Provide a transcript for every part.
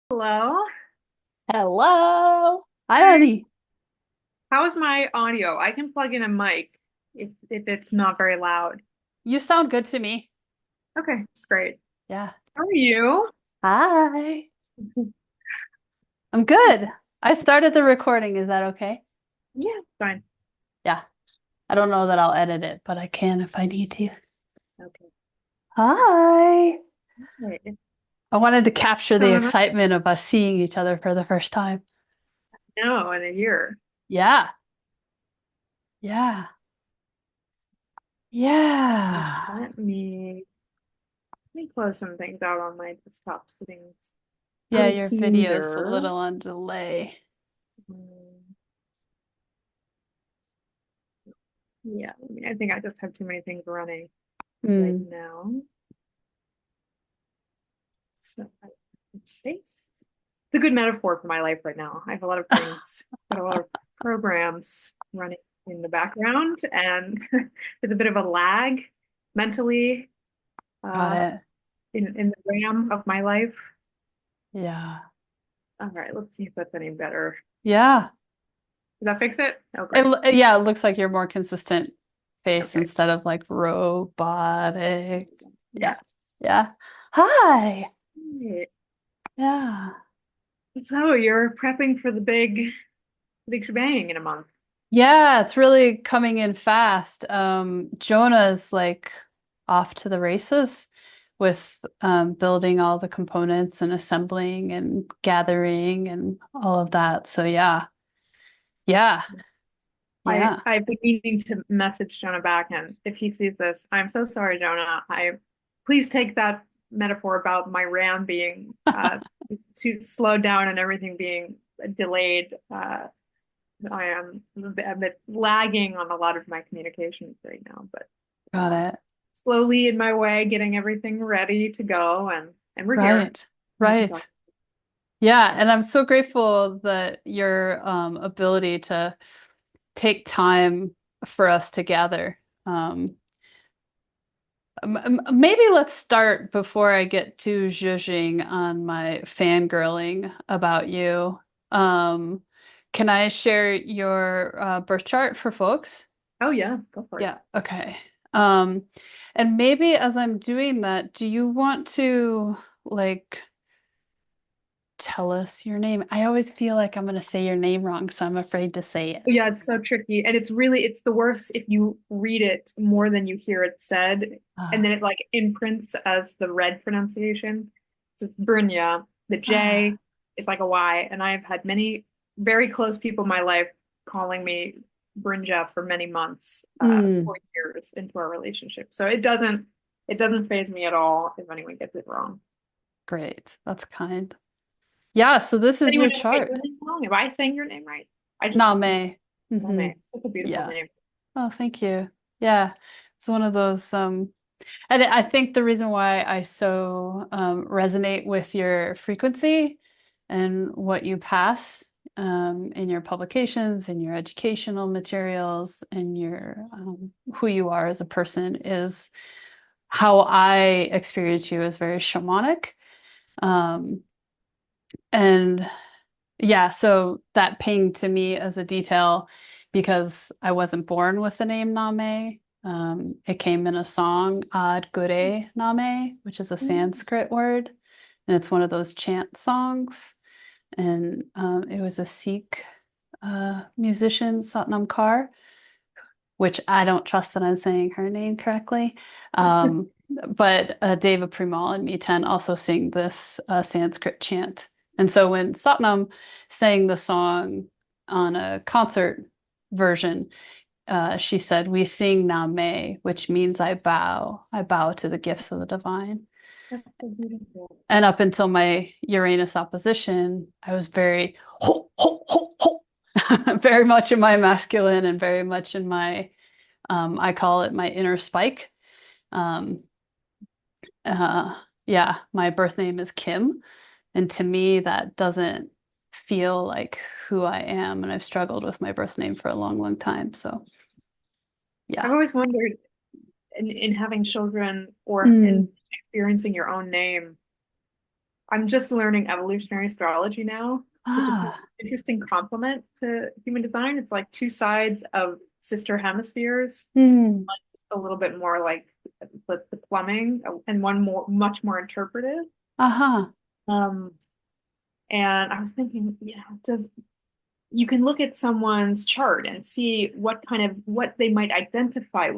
Hello. Hello. Hi, Hi. honey. How's my audio? I can plug in a mic if it's not very loud. You sound good to me. Okay, great. Yeah. How are you? Hi. I'm good. I started the recording. Is that okay? Yeah, fine. Yeah. I don't know that I'll edit it, but I can if I need to. Okay. Hi. Wait, I wanted to capture the Jonah, excitement of us seeing each other for the first time. no, in a year. Yeah. Yeah. Yeah. Let me close some things out on my desktop settings. Yeah, Oh, your video's a smoother. little on delay. Um, yeah, I think I just have too many things running right Mm. now. So I have space. It's a good metaphor for my life right now. I have a lot of things, got a lot of programs running in the background, and there's a bit of a lag mentally Got uh, it. in the RAM of my life. Yeah. All right, let's see if that's any better. Yeah. Did that fix it? Oh, great. Yeah, it looks like you're more consistent face Okay. instead of like robotic. Yeah. Yeah. Yeah. Hi. Right. Yeah. So you're prepping for the big shebang in a month. Yeah, it's really coming in fast. Jonah's like off to the races with building all the components and assembling and gathering and all of that. So yeah. Yeah. Yeah. I've been meaning to message Jonah back, and if he sees this, I'm so sorry, Jonah. I Please take that metaphor about my RAM being too slowed down and everything being delayed. I am a bit lagging on a lot of my communications right now, but Got uh, it. slowly in my way, getting everything ready to go, and we're here. Right. We can talk. Right. Yeah, and I'm so grateful that your ability to take time for us to gather. Maybe let's start before I get too zhuzhing on my fangirling about you. Um, can I share your birth chart for folks? Oh yeah, go for it. Yeah, okay. Um, and maybe as I'm doing that, do you want to like tell us your name? I always feel like I'm going to say your name wrong, so I'm afraid to say it. Yeah, it's so tricky. And it's the worst if you read it more than you hear it said. And then Ah, it like imprints as the red pronunciation. So it's Brynja. The ah, J is like a Y. And I've had many very close people in my life calling me Brynja for many months, mm, 4 years into our relationship. So it doesn't faze me at all if anyone gets it wrong. great. That's kind. Yeah, so this is Anyone your ever get your chart. name wrong? Am I saying your name right? I just Nameh. Hmm. Nameh. That's a beautiful Yeah. name. Oh, thank you. Yeah. It's one of those and I think the reason why I so resonate with your frequency and what you pass in your publications, in your educational materials, and your who you are as a person is how I experience you as very shamanic. Um, and yeah, so that pinged to me as a detail because I wasn't born with the name Name. It came in a song, Ad Gure Name, which is a Sanskrit word, and it's one of those chant songs. And it was a Sikh musician, Satnam Kaur, which I don't trust that I'm saying her name correctly. But Deva Premal and Miten also sing this Sanskrit chant. And so when Satnam sang the song on a concert version, she said, "We sing Nameh, which means I bow. I bow to the gifts of the divine." That's so beautiful. And up until my Uranus opposition, I was very ho, ho, ho, ho, very much in my masculine and very much in my I call it my inner spike. Um, yeah, my birth name is Kim, and to me, that doesn't feel like who I am, and I've struggled with my birth name for a long, long time. So, I've yeah. always wondered in having children or in Mm, experiencing your own name, I'm just learning evolutionary astrology now, which is an Ah, interesting complement to human design. It's like two sides of sister hemispheres, hmm. a little bit more like the plumbing, and one much more interpretive. Uh-huh. Um, and I was thinking, does you can look at someone's chart and see what they might identify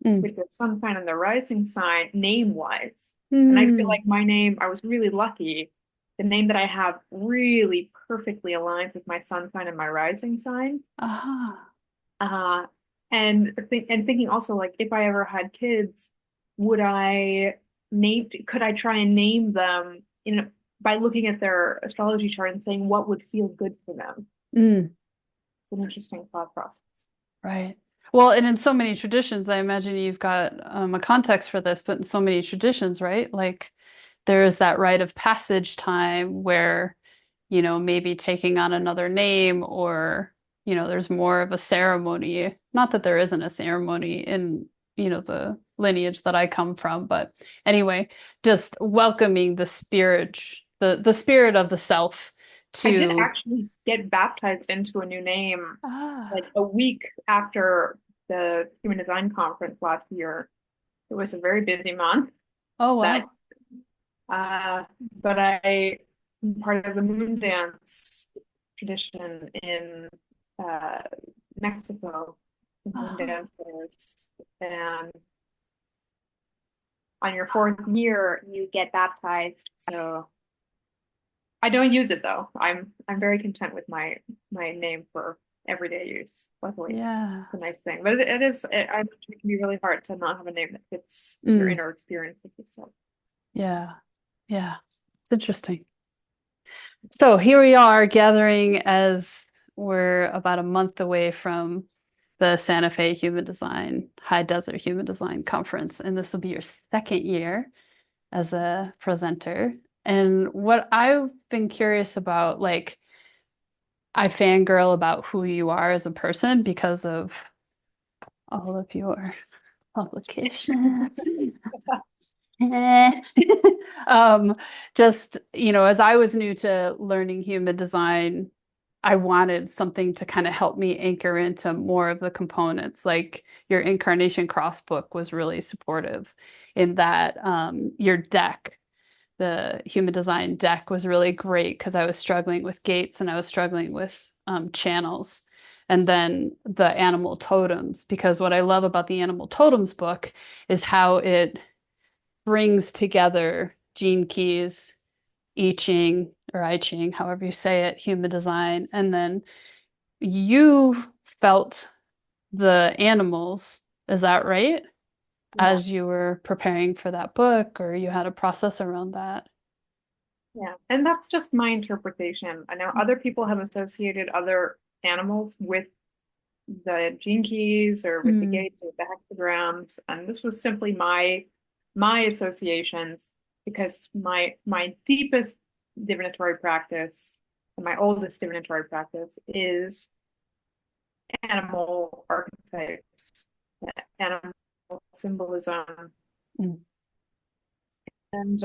Mm. with their sun sign and their rising sign name wise. And I feel Hmm. like my name, I was really lucky. The name that I have really perfectly aligns with my sun sign and my rising sign. Uh-huh. Uh, and thinking also like if I ever had kids, would I could I try and name them by looking at their astrology chart and saying what would feel good for them? Mm. It's an interesting thought process. Right. Well, and in so many traditions, I imagine you've got a context for this, but in so many traditions, right? Like there is that rite of passage time where, maybe taking on another name or, there's more of a ceremony. Not that there isn't a ceremony in, the lineage that I come from, but anyway, just welcoming the spirit of the self I did to, actually get baptized into a new name like ah, a week after the Human Design Conference last year. It was a very busy month oh, that, wow. uh, but am part of the moon dance tradition in uh, Mexico, the moon Uh-huh. dancers, and on your fourth year you get baptized. So I don't use it though. I'm very content with my name for everyday use. Luckily, Yeah. it's a nice thing. But it is I imagine it can be really hard to not have a name that fits your Mm, inner experience of yourself. yeah. Yeah. It's interesting. So here we are gathering as we're about a month away from the Santa Fe Human Design, High Desert Human Design Conference. And this will be your second year as a presenter. And what I've been curious about, like, I fangirl about who you are as a person because of all of your publications. Um, just, as I was new to learning human design, I wanted something to kind of help me anchor into more of the components. Like your Incarnation Cross book was really supportive in that your deck, the human design deck, was really great because I was struggling with gates and I was struggling with channels. And then the animal totems, because what I love about the animal totems book is how it brings together Gene Keys, I Ching, or I Ching, however you say it, human design, and then you felt the animals. Is that right? Yeah, As you were preparing for that book, or you had a process around that? yeah. And that's just my interpretation. I know other people have associated other animals with the gene keys or with the Mm, gates or the hexagrams, and this was simply my associations because my deepest divinatory practice and my oldest divinatory practice is animal archetypes, animal symbolism, mm, and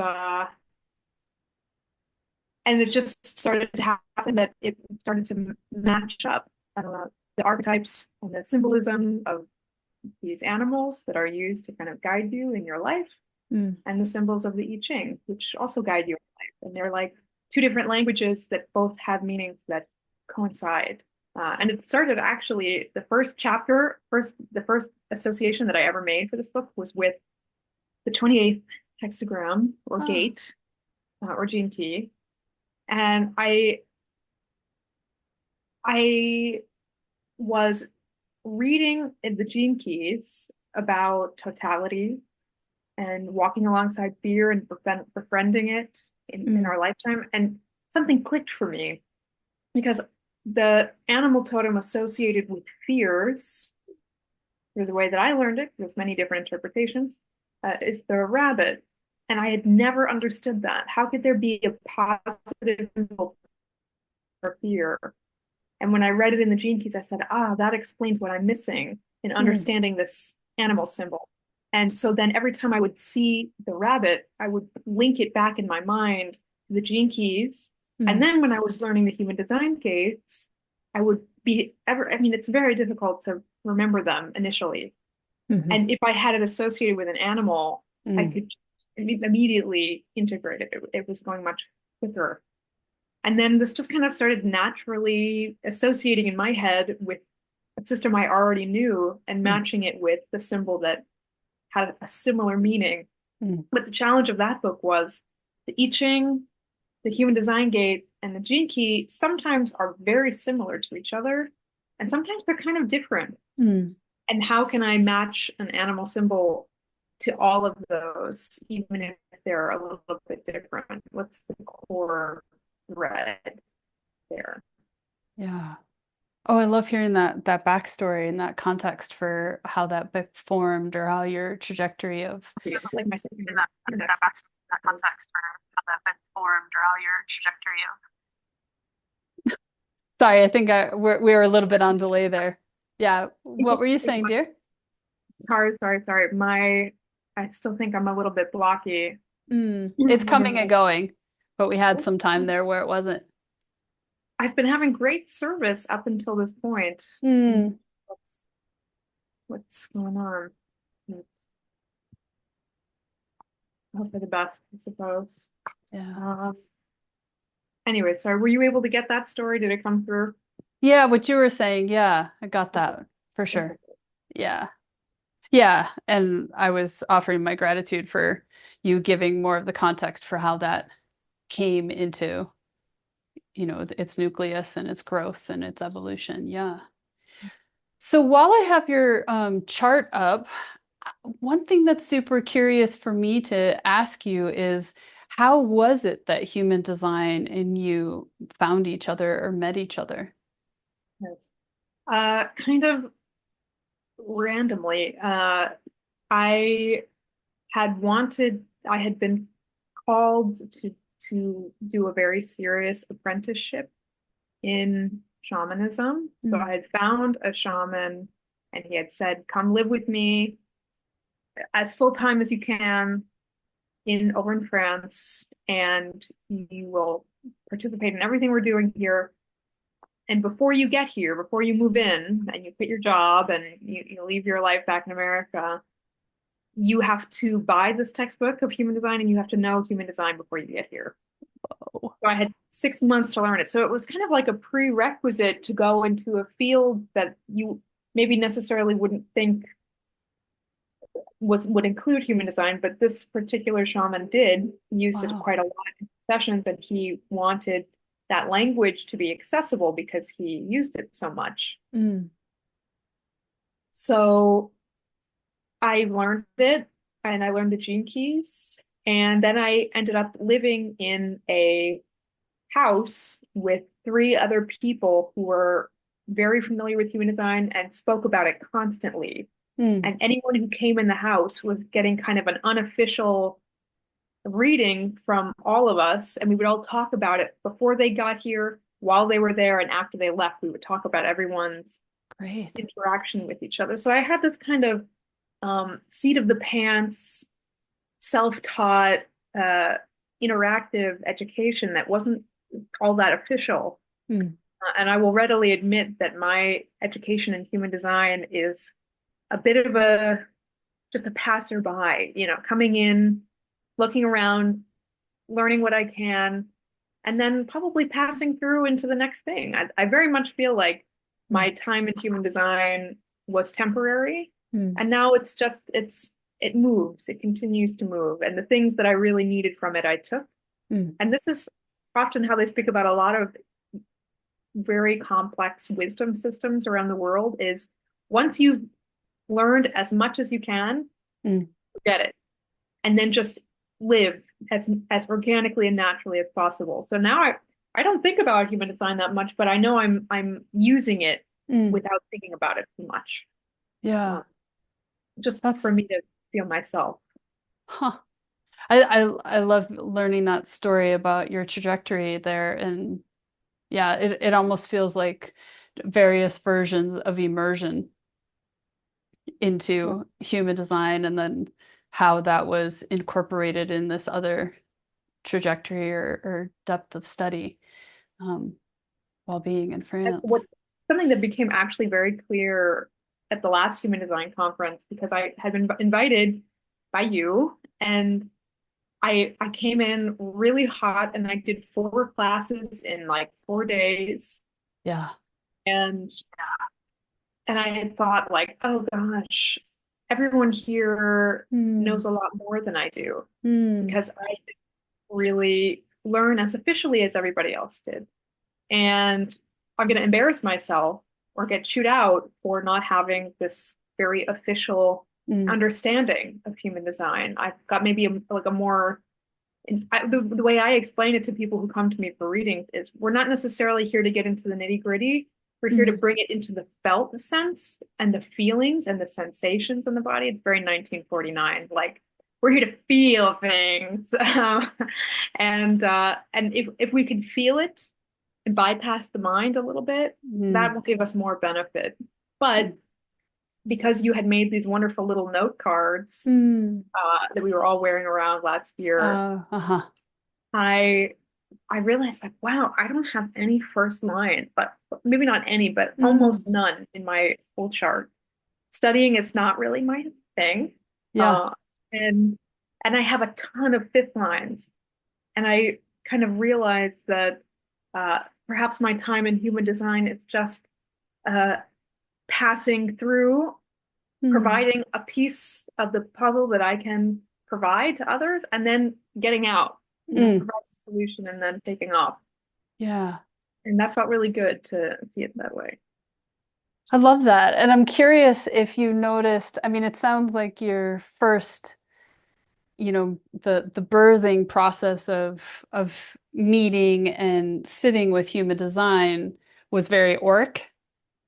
and it just started to happen that it started to match up the archetypes and the symbolism of these animals that are used to kind of guide you in your life mm, and the symbols of the I Ching, which also guide you in life. And they're like two different languages that both have meanings that coincide. And it started actually the first association that I ever made for this book was with the 28th hexagram or ah, gate or gene key. And I was reading in the gene keys about totality and walking alongside fear and befriending it in mm, our lifetime. And something clicked for me because the animal totem associated with fears, through the way that I learned it, there's many different interpretations, is the rabbit. And I had never understood that. How could there be a positive symbol for fear? And when I read it in the gene keys, I said, that explains what I'm missing in mm, understanding this animal symbol. And so then every time I would see the rabbit, I would link it back in my mind to the gene keys. And Mm, then when I was learning the human design gates, I would be ever, I mean, it's very difficult to remember them initially. mhm, And if I had it associated with an animal, I mm, could immediately integrate it. It was going much quicker. And then this just kind of started naturally associating in my head with a system I already knew and mm, matching it with the symbol that had a similar meaning. mm, But the challenge of that book was the I Ching, the Human Design Gate, and the Gene Key sometimes are very similar to each other, and sometimes they're kind of different. mm. And how can I match an animal symbol to all of those, even if they're a little bit different? What's the core thread there? Yeah. Oh, I love hearing that backstory and that context for how that book formed or how your trajectory of Like my that context for how that book formed or how your trajectory of. Sorry, I think we were a little bit on delay there. Yeah. What were you saying, dear? sorry. I still think I'm a little bit blocky. It's coming and going, but we had some time there where it wasn't. I've been having great service up until this point. Mm, What's what's going on? Hope for the best, I suppose. yeah. Um, anyway, sorry, were you able to get that story? Did it come through? Yeah, what you were saying, yeah, I got Okay. that for Okay. sure. Yeah. Yeah, and I was offering my gratitude for you giving more of the context for how that came into, its nucleus and its growth and its evolution. Yeah. So while I have your chart up, one thing that's super curious for me to ask you is how was it that human design and you found each other or met each other? Yes. Kind of randomly. I I had been called to do a very serious apprenticeship in shamanism. So I Mm, had found a shaman and he had said, come live with me as full time as you can in over in France, and you will participate in everything we're doing here. And before you get here, before you move in and you quit your job and you leave your life back in America, you have to buy this textbook of human design and you have to know human design before you get here. oh, So I had 6 months to learn it. So it was kind of like a prerequisite to go into a field that you maybe necessarily wouldn't think would include human design, but this particular shaman did use it wow. quite a lot in sessions, and he wanted that language to be accessible because he used it so much. Mm, So I learned it and I learned the gene keys. And then I ended up living in a house with three other people who were very familiar with human design and spoke about it constantly. mm, And anyone who came in the house was getting kind of an unofficial reading from all of us. And we would all talk about it before they got here, while they were there, and after they left. We would talk about everyone's great. interaction with each other. So I had this kind of seat of the pants, self-taught, uh, interactive education that wasn't all that official. Mm, And I will readily admit that my education in human design is a bit of a just a passerby, coming in, looking around, learning what I can, and then probably passing through into the next thing. I very much feel like mm, my time in human design was temporary, mm, and now it moves, it continues to move, and the things that I really needed from it, I took. mm. And this is often how they speak about a lot of very complex wisdom systems around the world is once you've learned as much as you can, Mm. get it, and then just live as organically and naturally as possible. So now I don't think about human design that much, but I know I'm using it Mm. without thinking about it too much, Yeah, uh, just that's for me to feel myself. huh. I love learning that story about your trajectory there. And yeah, it almost feels like various versions of immersion Yeah. into human design and then how that was incorporated in this other. trajectory or depth of study um, while being in France. What something that became actually very clear at the last Human Design conference, because I had been invited by you, and I came in really hot, and I did 4 classes in like 4 days, Yeah. and I had thought like, oh gosh, everyone here Hmm. knows a lot more than I do, Hmm. because I didn't really learn as officially as everybody else did. And I'm going to embarrass myself or get chewed out for not having this very official Hmm. understanding of human design. I've got maybe like a more the way I explain it to people who come to me for readings is we're not necessarily here to get into the nitty gritty. We're here to Hmm. bring it into the felt sense and the feelings and the sensations in the body. It's very 1949. Like we're here to feel things, and if we can feel it and bypass the mind a little bit, Hmm. that will give us more benefit. But because you had made these wonderful little note cards Hmm. that we were all wearing around last year, Uh-huh. I I realized like, wow, I don't have any first line, but maybe not any, but Hmm. almost none in my full chart. Studying is not really my thing. Yeah. Uh, and I have a ton of fifth lines. And I kind of realized that uh, perhaps my time in human design is just uh, passing through, Hmm. providing a piece of the puzzle that I can provide to others, and then getting out, Hmm. provide the solution and then taking off. Yeah. And that felt really good to see it that way. I love that. And I'm curious if you noticed, I mean, it sounds like your first, the birthing process of meeting and sitting with human design was very auric.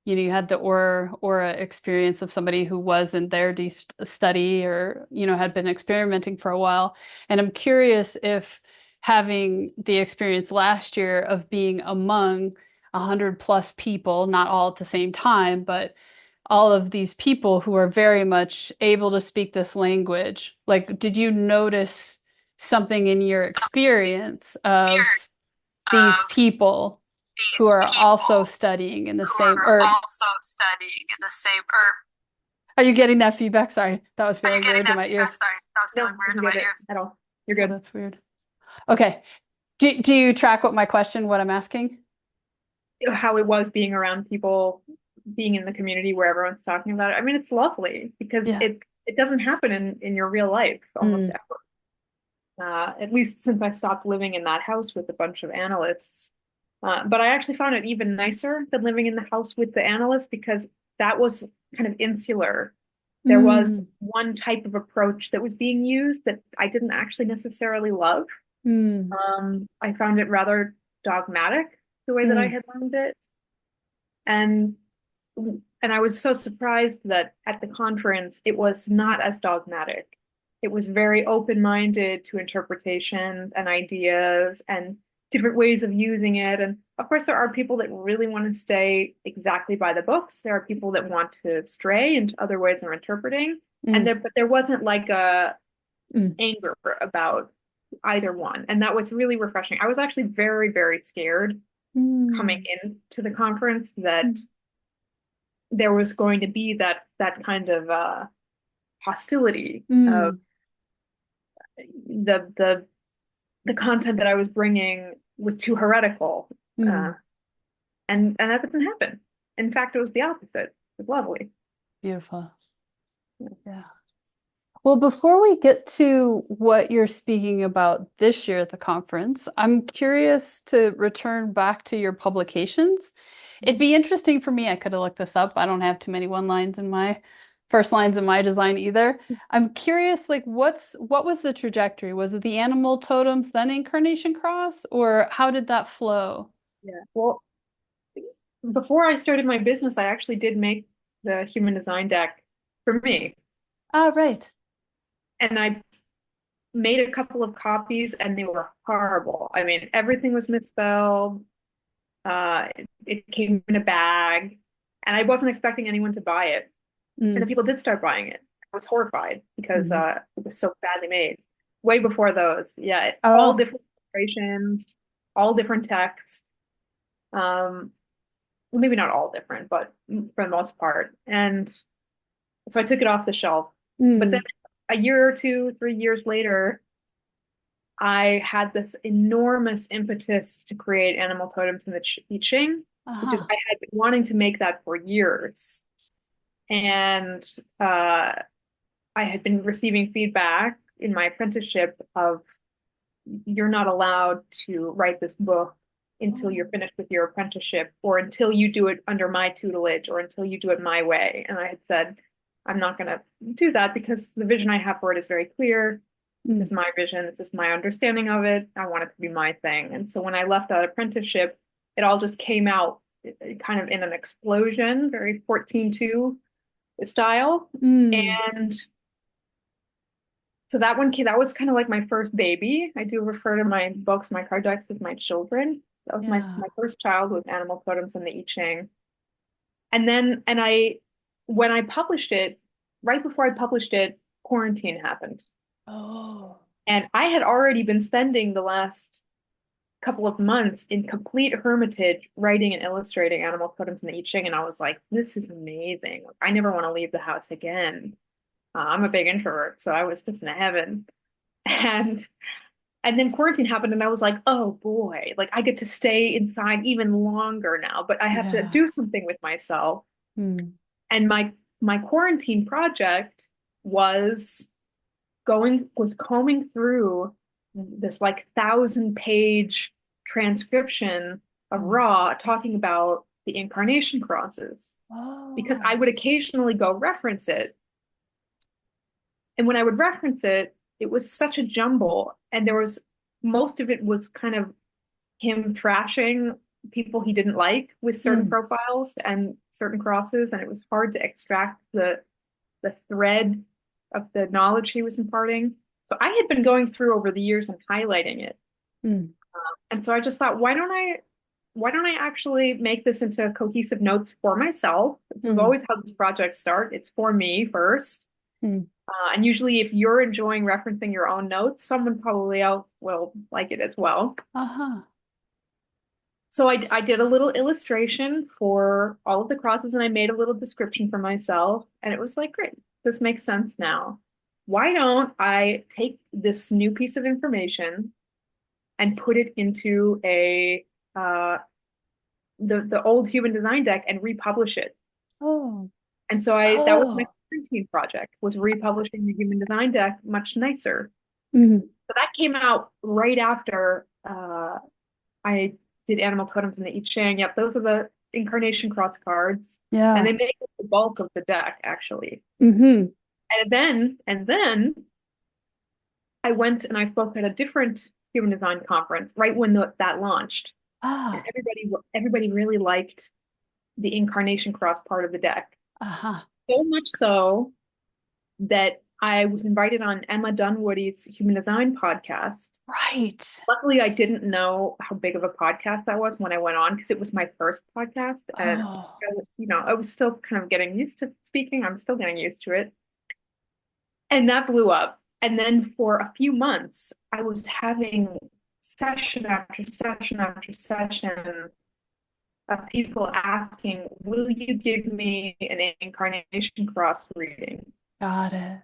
You had the aura experience of somebody who was in their study or, had been experimenting for a while. And I'm curious if having the experience last year of being among 100+ people, not all at the same time, but all of these people who are very much able to speak this language, like, did you notice something in your experience of Weird these of people who these are also people studying in the who same, are or also studying in the same, or are you getting that feedback? Sorry, that was are you feeling getting weird to that my feedback? ears. Sorry, that was feeling weird in my ears. At all. You're Oh, good. that's weird. Okay. Do you track what my question, what I'm asking? How it was being around people, being in the community where everyone's talking about it. I mean, it's lovely because Yeah. it doesn't happen in your real life almost Mm, ever. At least since I stopped living in that house with a bunch of analysts. But I actually found it even nicer than living in the house with the analysts because that was kind of insular. There was mm, one type of approach that was being used that I didn't actually necessarily love. mm, I found it rather dogmatic the way that I mm, had learned it. And I was so surprised that at the conference it was not as dogmatic. It was very open-minded to interpretations and ideas and different ways of using it. And of course, there are people that really want to stay exactly by the books. There are people that want to stray into other ways of interpreting. mm, But there wasn't like a mm, anger about either one. And that was really refreshing. I was actually very, very scared coming mm, into the conference that mm, there was going to be that kind of hostility of mm, the the content that I was bringing was too heretical, uh, mm. and that didn't happen. In fact, it was the opposite. It was lovely. Beautiful. Yeah. Well, before we get to what you're speaking about this year at the conference, I'm curious to return back to your publications. It'd be interesting for me. I could have looked this up. I don't have too many one lines in my first lines in my design either. I'm curious, like, what was the trajectory? Was it the animal totems, then incarnation cross, or how did that flow? Yeah. Well, before I started my business, I actually did make the human design deck for me, Ah, right. and I made a couple of copies, and they were horrible. I mean, everything was misspelled. It came in a bag, and I wasn't expecting anyone to buy it. And then Mm, people did start buying it. I was horrified because mhm. it was so badly made. Way before those, yeah, all Oh, different illustrations, all different texts. Um, well, maybe not all different, but for the most part. And so I took it off the shelf. But then Mm. a year or two, 3 years later, I had this enormous impetus to create animal totems in the I Ching, which is Uh-huh. I had been wanting to make that for years. And uh, I had been receiving feedback in my apprenticeship of you're not allowed to write this book until Oh. you're finished with your apprenticeship or until you do it under my tutelage or until you do it my way. And I had said, I'm not going to do that because the vision I have for it is very clear. This is Mm. my vision. This is my understanding of it. I want it to be my thing. And so when I left that apprenticeship, it all just came out kind of in an explosion, very 14-2 style. Mm. And so that one came, that was kind of like my first baby. I do refer to my books, my card decks as my children. That was my Yeah. first child with animal totems and the I Ching. And then, and I, when I published it, right before I published it, quarantine happened. Oh. And I had already been spending the last couple of months in complete hermitage writing and illustrating animal totems and the I Ching. And I was like, this is amazing. I never want to leave the house again. I'm a big introvert, so I was just in heaven. And And then quarantine happened, and I was like, oh boy, like I get to stay inside even longer now, but I have to Yeah. do something with myself. Mm. And my quarantine project was combing through this like 1,000-page transcription of Mm. Raw talking about the incarnation crosses because I Oh. would occasionally go reference it. And when I would reference it, it was such a jumble, and there was most of it was kind of him trashing people he didn't like with certain Mm. profiles and certain crosses, and it was hard to extract the thread of the knowledge he was imparting. So I had been going through over the years and highlighting it. Mm. And so I just thought, why don't I actually make this into cohesive notes for myself? This is Mm. always how these projects start. It's for me first. Mm. And usually if you're enjoying referencing your own notes, someone probably else will like it as well. Uh-huh. So I did a little illustration for all of the crosses and I made a little description for myself. And it was like, great, this makes sense now. Why don't I take this new piece of information and put it into uh, the old human design deck and republish it? Oh. And so that was my Oh. quarantine project, was republishing the human design deck much nicer. Mm. So that came out right after I did Animal Totems and the I Ching. Yep, those are the incarnation cross cards. And they Yeah. make up the bulk of the deck, actually. Mm-hmm. And then I went and I spoke at a different human design conference right when that launched. And Ah. everybody really liked the incarnation cross part of the deck. Uh-huh. So much so that I was invited on Emma Dunwoody's Human Design podcast. Right. Luckily, I didn't know how big of a podcast that was when I went on because it was my first podcast. And, Oh. I was still kind of getting used to speaking. I'm still getting used to it. And that blew up. And then for a few months, I was having session after session after session of people asking, will you give me an incarnation cross reading? Got it.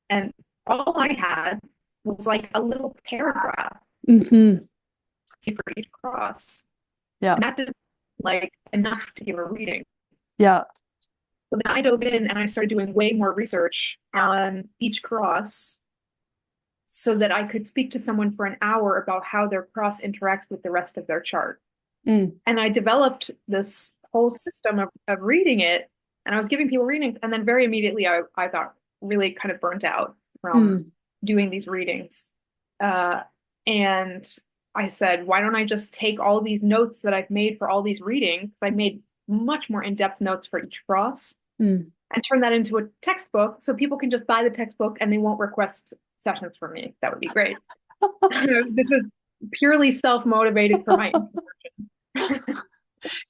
And all I had was like a little paragraph Mm-hmm. for each cross. Yeah. And that didn't like enough to give a reading. Yeah. So then I dove in and I started doing way more research on each cross so that I could speak to someone for an hour about how their cross interacts with the rest of their chart. Mm. And I developed this whole system of reading it. And I was giving people readings. And then very immediately I got really kind of burnt out from Mm. doing these readings. And I said, why don't I just take all these notes that I've made for all these readings? I made much more in-depth notes for each cross Mm. and turn that into a textbook so people can just buy the textbook and they won't request sessions from me. That would be great. This was purely self-motivated for my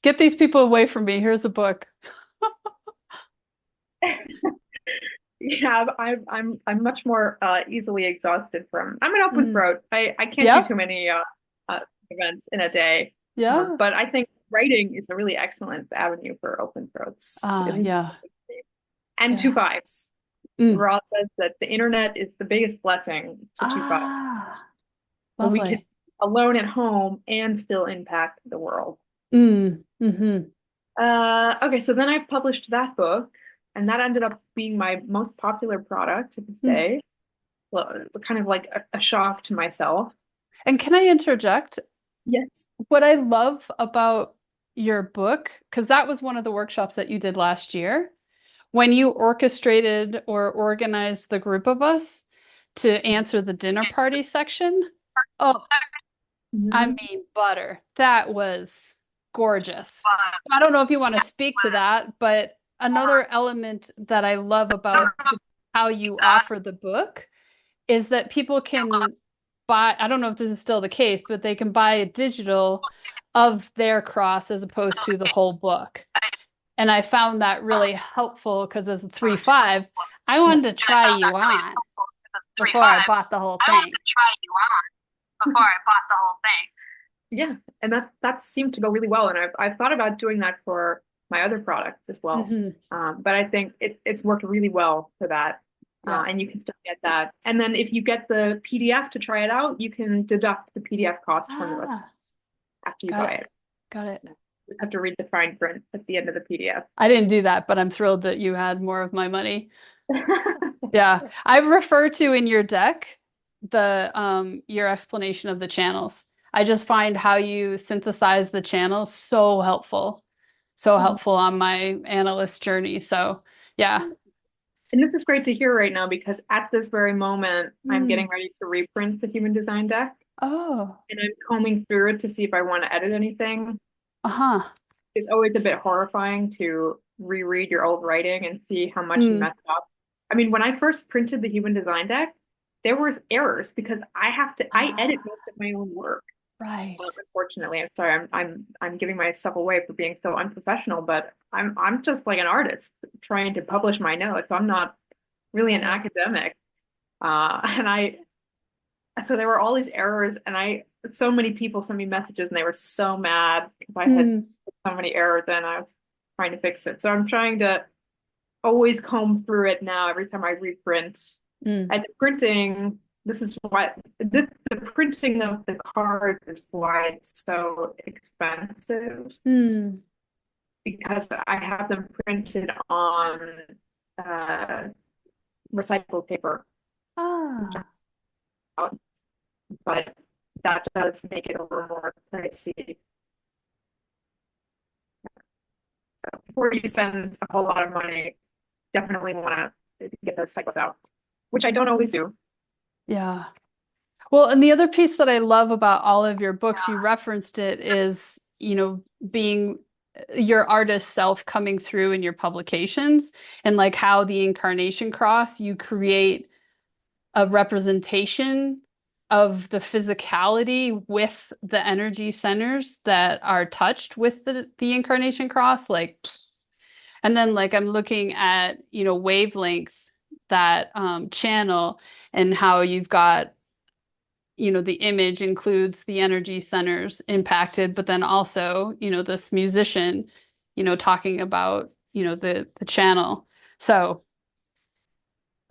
Get these people away from me. Here's a book. Yeah, I'm much more easily exhausted from. I'm an open Mm. throat. I can't do Yep. too many uh, events in a day. Yeah. But I think writing is a really excellent avenue for open throats, at least Yeah. and two Yeah. fives. Mm. Ross says that the internet is the biggest blessing to two fives. Ah, So we can lovely. alone at home and still impact the world. Mm. Mm-hmm. Okay, so then I published that book, and that ended up being my most popular product to this Mm. day. Well, kind of like a shock to myself. And can I interject? Yes. What I love about your book, because that was one of the workshops that you did last year, when you orchestrated or organized the group of us to answer the dinner party section. Oh, I Mhm. mean, butter. That was gorgeous. I don't know if you want to speak to that, but another element that I love about how you offer the book is that people can buy, I don't know if this is still the case, but they can buy a digital of their cross as opposed to the whole book. And I found that really helpful because as a 3/5, I Yeah. wanted to try you on before I bought the whole thing. Yeah, and that seemed to go really well, and I've thought about doing that for my other products as well. Hmm. But I think it's worked really well for that, Yeah. and you can still get that. And then if you get the PDF to try it out, you can deduct the PDF cost from the rest Ah, after you got buy it. it. Got it. You have to read the fine print at the end of the PDF. I didn't do that, but I'm thrilled that you had more of my money. Yeah. I refer to in your deck the your explanation of the channels. I just find how you synthesize the channels so helpful. So helpful on my analyst journey. So, yeah. And this is great to hear right now because at this very moment, I'm Mm. getting ready to reprint the human design deck, Oh. and I'm combing through it to see if I want to edit anything. Uh-huh. It's always a bit horrifying to reread your old writing and see how much you Mm. messed up. I mean, when I first printed the human design deck, there were errors because I edit Ah, most of my own work. right. Unfortunately, I'm sorry, I'm giving myself away for being so unprofessional, but I'm just like an artist trying to publish my notes. I'm not really an Got it. academic. And I so there were all these errors, and so many people sent me messages, and they were so mad because I had Mm. put so many errors in. I was trying to fix it, so I'm trying to always comb through it now every time I reprint. Mm. And the printing, this is why the printing of the cards is why it's so expensive Mm. because I have them printed on uh, recycled paper, Ah. but that does make it a little more pricey. So before you spend a whole lot of money, definitely want to get those cycles out, which I don't always do. Yeah. Well, and the other piece that I love about all of your books, you referenced it, is, being your artist self coming through in your publications and like how the incarnation cross, you create a representation of the physicality with the energy centers that are touched with the incarnation cross. Like, and then like I'm looking at, wavelength, that channel, and how you've got, the image includes the energy centers impacted, but then also, this musician, talking about, the channel. So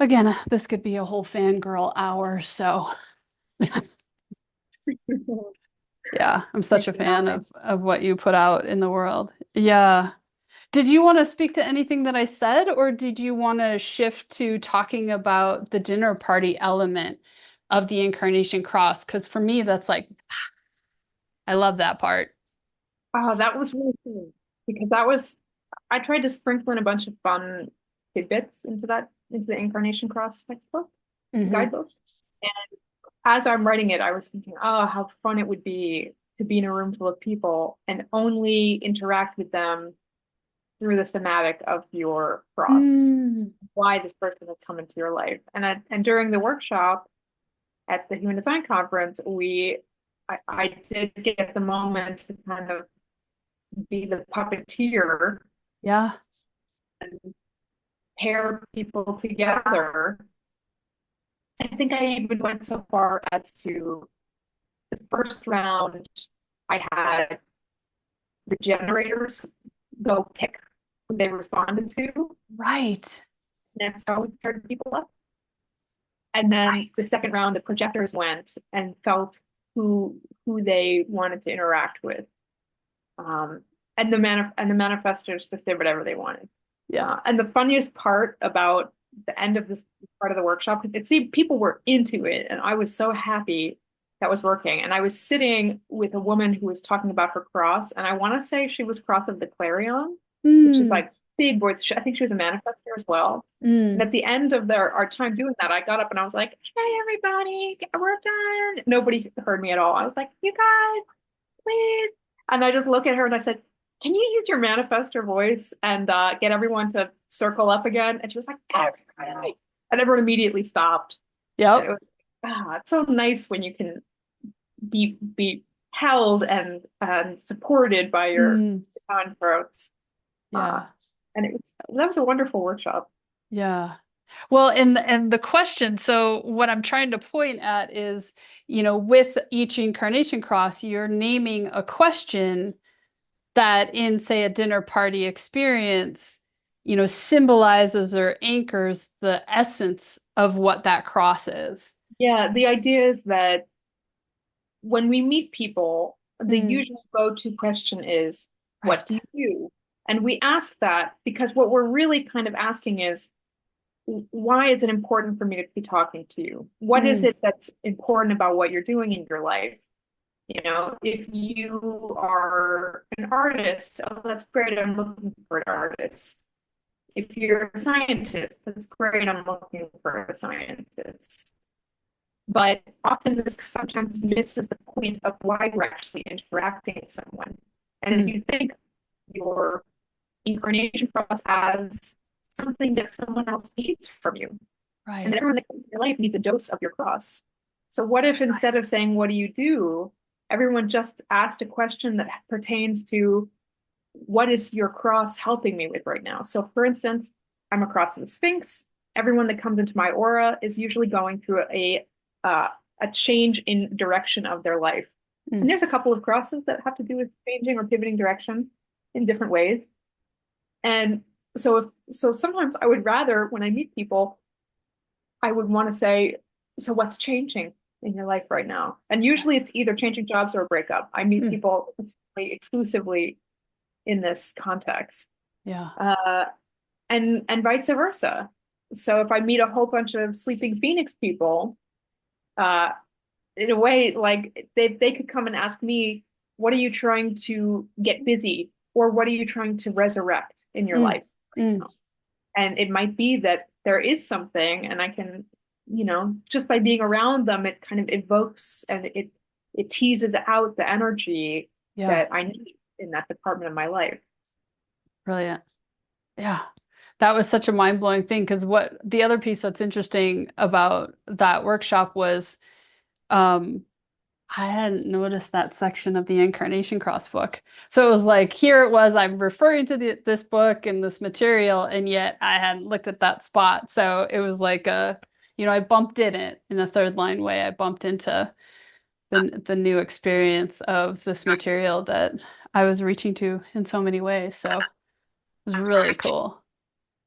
again, this could be a whole fangirl hour. So yeah, I'm such Thanks a for fan having me. of what you put out in the world. Yeah. Did you want to speak to anything that I said, or did you want to shift to talking about the dinner party element of the incarnation cross? Because for me, that's like, I love that part. Oh, that was really cool because I tried to sprinkle in a bunch of fun tidbits into the Incarnation Cross textbook, Hmm. guidebook. And as I'm writing it, I was thinking, oh, how fun it would be to be in a room full of people and only interact with them through the thematic of your cross, Mm. why this person has come into your life. And during the workshop at the Human Design Conference, I did get the moment to kind of be the puppeteer Yeah. and pair people together. I think I even went so far as to the first round, I had the generators go pick who they responded to. Right. And that's how we paired people up. And then the second round, the projectors went and felt who they wanted to interact with. And the manifestors just did whatever they wanted. Yeah. And the funniest part about the end of this part of the workshop, because it seemed people were into it, and I was so happy that was working. And I was sitting with a woman who was talking about her cross, and I want to say she was cross of the Clarion, which is Mm. like big boys. I think she was a manifestor as well. And Mm. at the end of our time doing that, I got up and I was like, "Hey, everybody, we're done." Nobody heard me at all. I was like, "You guys, please." And I just look at her and I said, "Can you use your manifestor voice and get everyone to circle up again?" And she was like, "Everybody." And everyone immediately stopped. And it Yep. was, it's so nice when you can be held and supported by your Mm. throats. Uh, Yeah. and that was a wonderful workshop. Yeah. Well, and the question, so what I'm trying to point at is, with each incarnation cross, you're naming a question that in, say, a dinner party experience, symbolizes or anchors the essence of what that cross is. Yeah, the idea is that when we meet people, the Mm, usual go-to question is, "What right. do you do?" And we ask that because what we're really kind of asking is, why is it important for me to be talking to you? What is Mm, it that's important about what you're doing in your life? If you are an artist, oh, that's great. I'm looking for an artist. If you're a scientist, that's great. I'm looking for a scientist. But often this sometimes misses the point of why we're actually interacting with someone. And if mm, you think your incarnation process as something that someone else needs from you, and right. everyone that comes in your life needs a dose of your cross. So what if instead of saying, "What do you do?" everyone just asked a question that pertains to, what is your cross helping me with right now? So for instance, I'm a cross of the Sphinx. Everyone that comes into my aura is usually going through uh, a change in direction of their life. And Mm, there's a couple of crosses that have to do with changing or pivoting direction in different ways. And so sometimes I would rather, when I meet people, I would want to say, "So what's changing in your life right now?" And usually it's either changing jobs or a breakup. I meet mm, people exclusively in this context. yeah. Uh, and vice versa. So if I meet a whole bunch of sleeping Phoenix people, uh, in a way, like they could come and ask me, "What are you trying to get busy? Or what are you trying to resurrect in your Mm, life right mm, now?" And it might be that there is something, and I can, just by being around them, it kind of evokes and it teases out the energy yeah. that I need in that department of my life. Brilliant. Yeah. That was such a mind-blowing thing because what the other piece that's interesting about that workshop was um I hadn't noticed that section of the Incarnation Cross book. So it was like here it was, I'm referring to this book and this material, and yet I hadn't looked at that spot. So it was like I bumped in it in a third line way. I bumped into the new experience of this material that I was reaching to in so many ways. So it was really cool.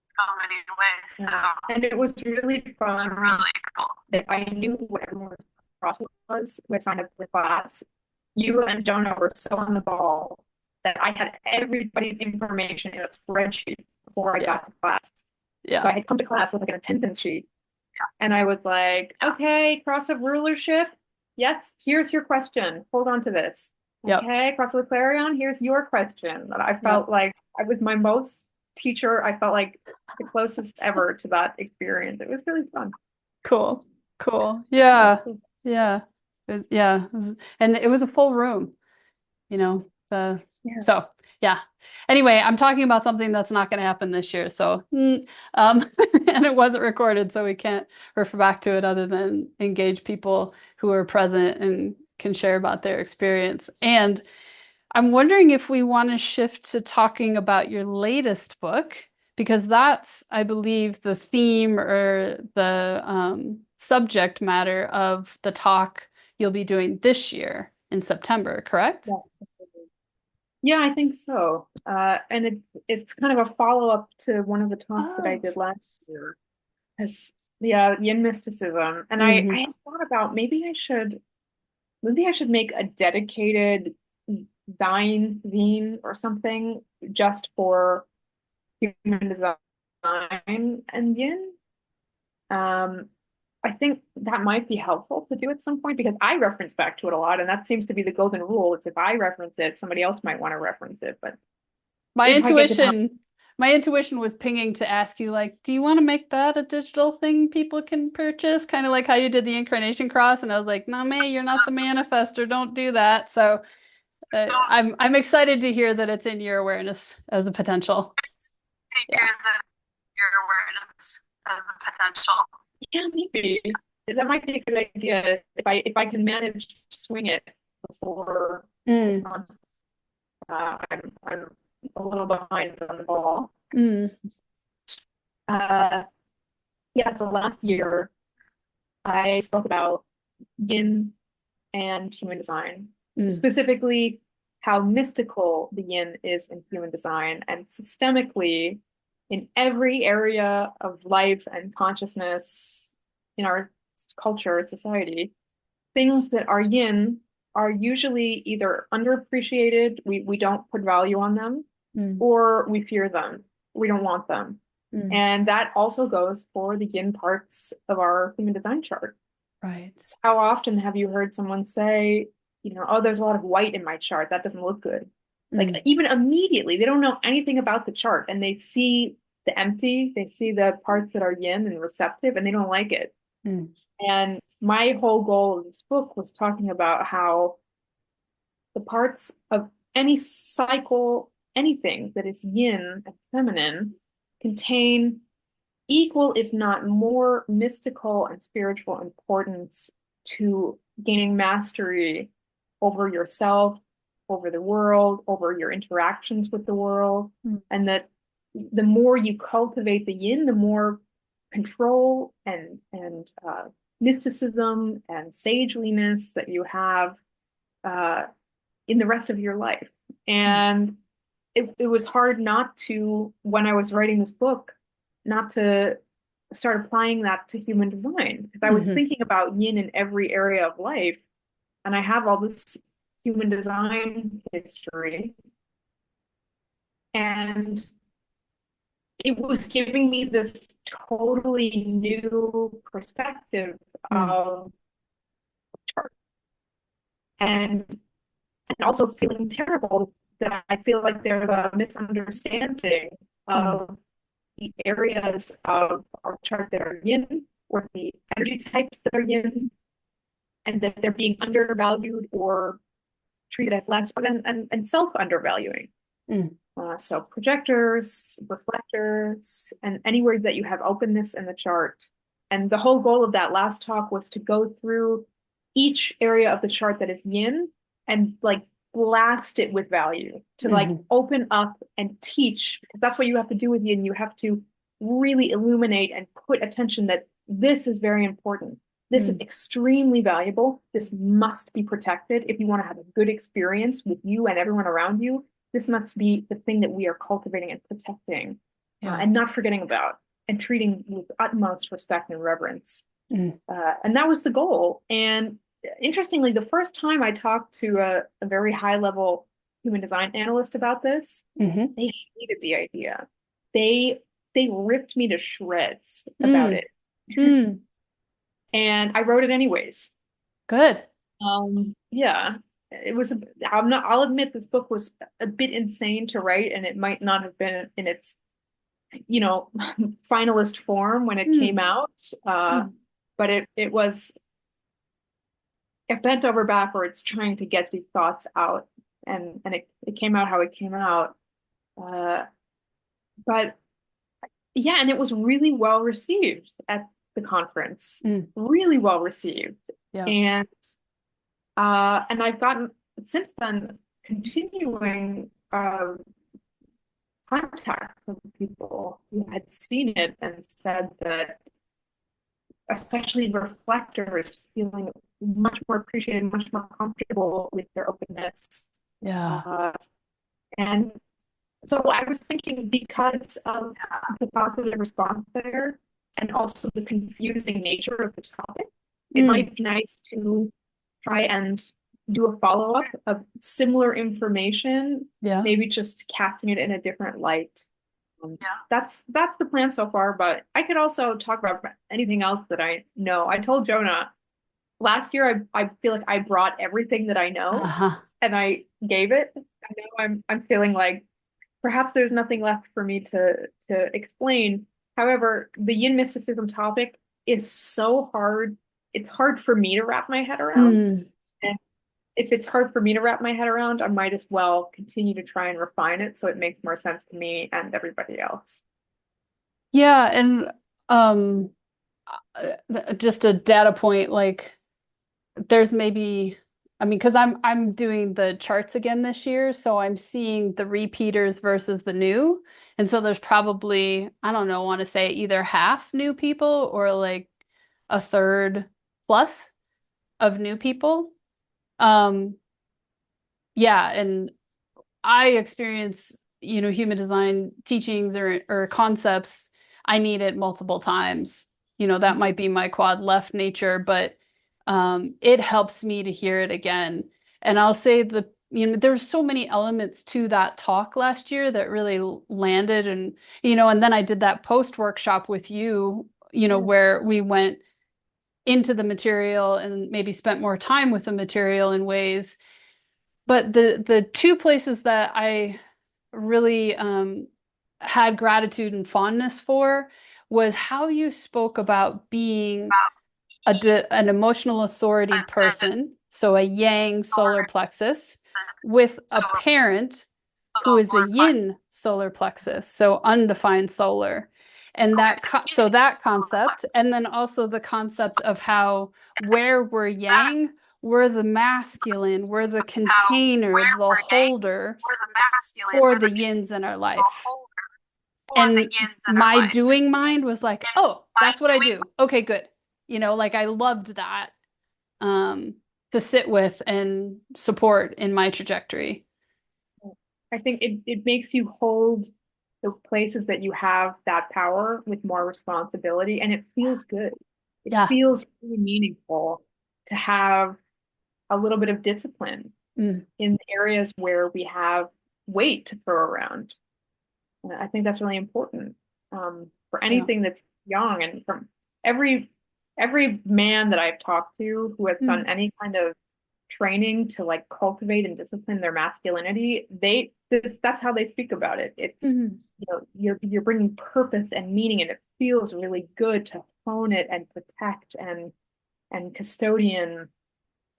So many ways. And it was really fun. Really cool. That I knew what everyone's process was when I signed up for the class. You and Jonah were so on the ball that I had everybody's information in a spreadsheet before I Yeah. got to class. So Yeah. I had come to class with like an attendance sheet. And I was like, "Okay, cross of rulership. Yes, here's your question. Hold on to this. Yep. Okay, cross of the Clarion, here's your question." That I Yep. felt like I was my most teacher. I felt like the closest ever to that experience. It was really fun. Cool. Cool. Yeah. Yeah. Yeah. And it was a full room, Yeah. so yeah. Anyway, I'm talking about something that's not going to happen this year. So, and it wasn't recorded, so we can't refer back to it other than engage people who are present and can share about their experience. And I'm wondering if we want to shift to talking about your latest book, because that's, I believe, the theme or the subject matter of the talk you'll be doing this year in September, correct? Yeah. Yeah, I think so. And it's kind of a follow-up to one of the talks that I Oh. did last year. As yeah, yin mysticism. And I Hmm. had thought about maybe I should make a dedicated Dine zine or something just for human design and yin. Um, I think that might be helpful to do at some point because I reference back to it a lot, and that seems to be the golden rule. Is if I reference it, somebody else might want to reference it. But My if I get the time, intuition, my intuition was pinging to ask you, like, do you want to make that a digital thing people can purchase? Kind of like how you did the incarnation cross. And I was like, Nameh, you're not the manifester. Don't do that. So I'm excited to hear that it's in your awareness as a potential. Yeah. yeah, maybe that might be a good idea if I can manage to swing it before Mm, I'm a little behind on the ball. mm, Uh, yeah, so last year I spoke about yin and human design, mm, specifically how mystical the yin is in human design and systemically in every area of life and consciousness in our culture, society. Things that are yin are usually either underappreciated, we don't put value on them, mm, or we fear them. We don't want them. mm. And that also goes for the yin parts of our human design chart. Right. So how often have you heard someone say, oh, there's a lot of white in my chart. That doesn't look good. Like Mm, even immediately, they don't know anything about the chart and they see the empty, they see the parts that are yin and receptive, and they don't like it. mm, And my whole goal of this book was talking about how the parts of any cycle, anything that is yin and feminine, contain equal, if not more, mystical and spiritual importance to gaining mastery over yourself, over the world, over your interactions with the world. mm, And that the more you cultivate the yin, the more control and mysticism and sageliness that you have uh, in the rest of your life. mm, And it was hard not to, when I was writing this book, not to start applying that to human design because I was mhm, thinking about yin in every area of life. And I have all this human design history. And it was giving me this totally new perspective mm, of chart and also feeling terrible that I feel like there's a misunderstanding mm, of the areas of our chart that are yin or the energy types that are yin and that they're being undervalued or treated as less and self undervaluing. mm, So projectors, reflectors, and anywhere that you have openness in the chart. And the whole goal of that last talk was to go through each area of the chart that is yin and like blast it with value, to like mhm, open up and teach, because that's what you have to do with yin. You have to really illuminate and put attention that this is very important. This is mm. extremely valuable. This must be protected if you want to have a good experience with you and everyone around you. This must be the thing that we are cultivating and protecting Yeah. and not forgetting about and treating with utmost respect and reverence. Mm, And that was the goal. And interestingly, the first time I talked to a very high level human design analyst about this, mhm, they hated the idea. They they ripped me to shreds about mm, it. mm. And I wrote it anyways. Good. Yeah, it was. I'm not. I'll admit this book was a bit insane to write, and it might not have been in its, you know, finalist form when it came Mm, out. Uh, mm. but it was. It bent over backwards trying to get these thoughts out, and it came out how it came out. Uh, but yeah, and it was really well received at the conference. Mm, Really well received, yeah. and I've gotten since then continuing contact with people who had seen it and said that, especially reflectors, feeling much more appreciated, much more comfortable with their openness. Yeah. Uh, and so I was thinking, because of the positive response there and also the confusing nature of the topic, it Mm, might be nice to try and do a follow-up of similar information, yeah. maybe just casting it in a different light. Yeah. That's the plan so far, but I could also talk about anything else that I know. I told Jonah last year I feel like I brought everything that I know Uh-huh. and I gave it. And now I'm feeling like perhaps there's nothing left for me to explain. However, the yin mysticism topic is so hard. It's hard for me to wrap my head around. Mm. And if it's hard for me to wrap my head around, I might as well continue to try and refine it so it makes more sense to me and everybody else. Yeah, and um just a data point, like there's maybe, I mean, because I'm doing the charts again this year, so I'm seeing the repeaters versus the new. And so there's probably, I don't know, want to say either half new people or like a third plus of new people. Um, yeah, and I experience, human design teachings or concepts. I need it multiple times. That might be my quad left nature, but it helps me to hear it again. And I'll say there's so many elements to that talk last year that really landed, and then I did that post workshop with you, where we went into the material and maybe spent more time with the material in ways. But the two places that I really had gratitude and fondness for was how you spoke about being an emotional authority person, so a yang solar plexus, with a parent who is a yin solar plexus, so undefined solar. And so that concept, and then also the concept of how where we're yang, we're the masculine, we're the container, the holders for the yins in our life. And my doing mind was like, oh, that's what I do. Okay, good. Like I loved that um, to sit with and support in my trajectory. I think it makes you hold the places that you have that power with more responsibility, and it feels good. It Yeah. feels really meaningful to have a little bit of discipline Mm, in areas where we have weight to throw around. And I think that's really important for yeah. anything that's young. And from every every man that I've talked to who has Mm, done any kind of training to like cultivate and discipline their masculinity, that's how they speak about it. It's, mm, you're bringing purpose and meaning, and it feels really good to hone it and protect and custodian.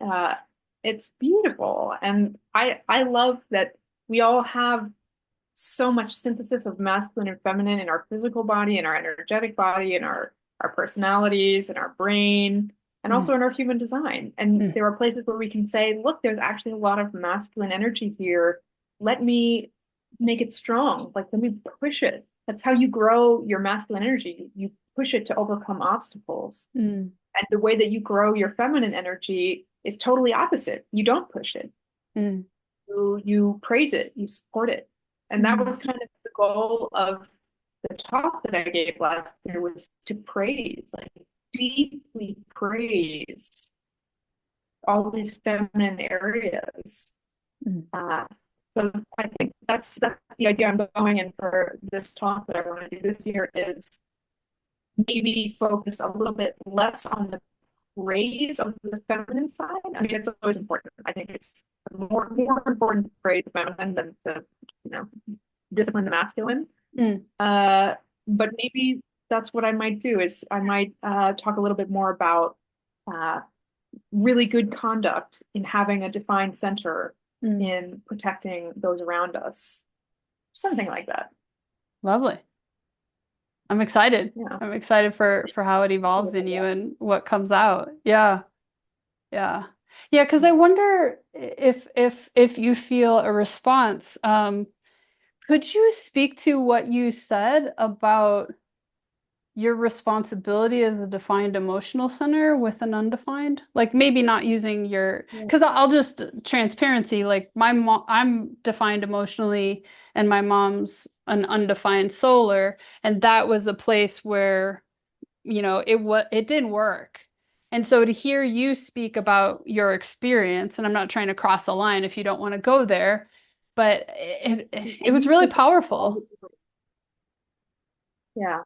uh, it's beautiful, and I love that we all have so much synthesis of masculine and feminine in our physical body, in our energetic body, in our personalities, in our brain, and mm, also in our human design. And mm, there are places where we can say, look, there's actually a lot of masculine energy here. Let me make it strong. Like, let me push it. That's how you grow your masculine energy. You push it to overcome obstacles. mm, And the way that you grow your feminine energy is totally opposite. You don't push it. mm, You praise it, you support it. And that mm, was kind of the goal of the talk that I gave last year, was to praise, like deeply praise all these feminine areas. mm. Uh, so I think that's the idea I'm going in for this talk that I want to do this year, is maybe focus a little bit less on the praise of the feminine side. I mean, it's always important. I think it's more important to praise the feminine than to, you know, discipline the masculine. Mm. Uh, but maybe that's what I might do, is I might talk a little bit more about uh, really good conduct in having a defined center Mm. in protecting those around us. Something like that. Lovely. I'm excited. Yeah. I'm excited for how it evolves in you and what comes out. Yeah. Yeah. Yeah, because I wonder if you feel a response. Could you speak to what you said about your responsibility as a defined emotional center with an undefined? Like maybe not using your, Yeah. because I'll just transparency, like my mom, I'm defined emotionally and my mom's an undefined solar. And that was a place where, it didn't work. And so to hear you speak about your experience, and I'm not trying to cross a line if you don't want to go there, but it I was use really this all powerful, the time. Yeah.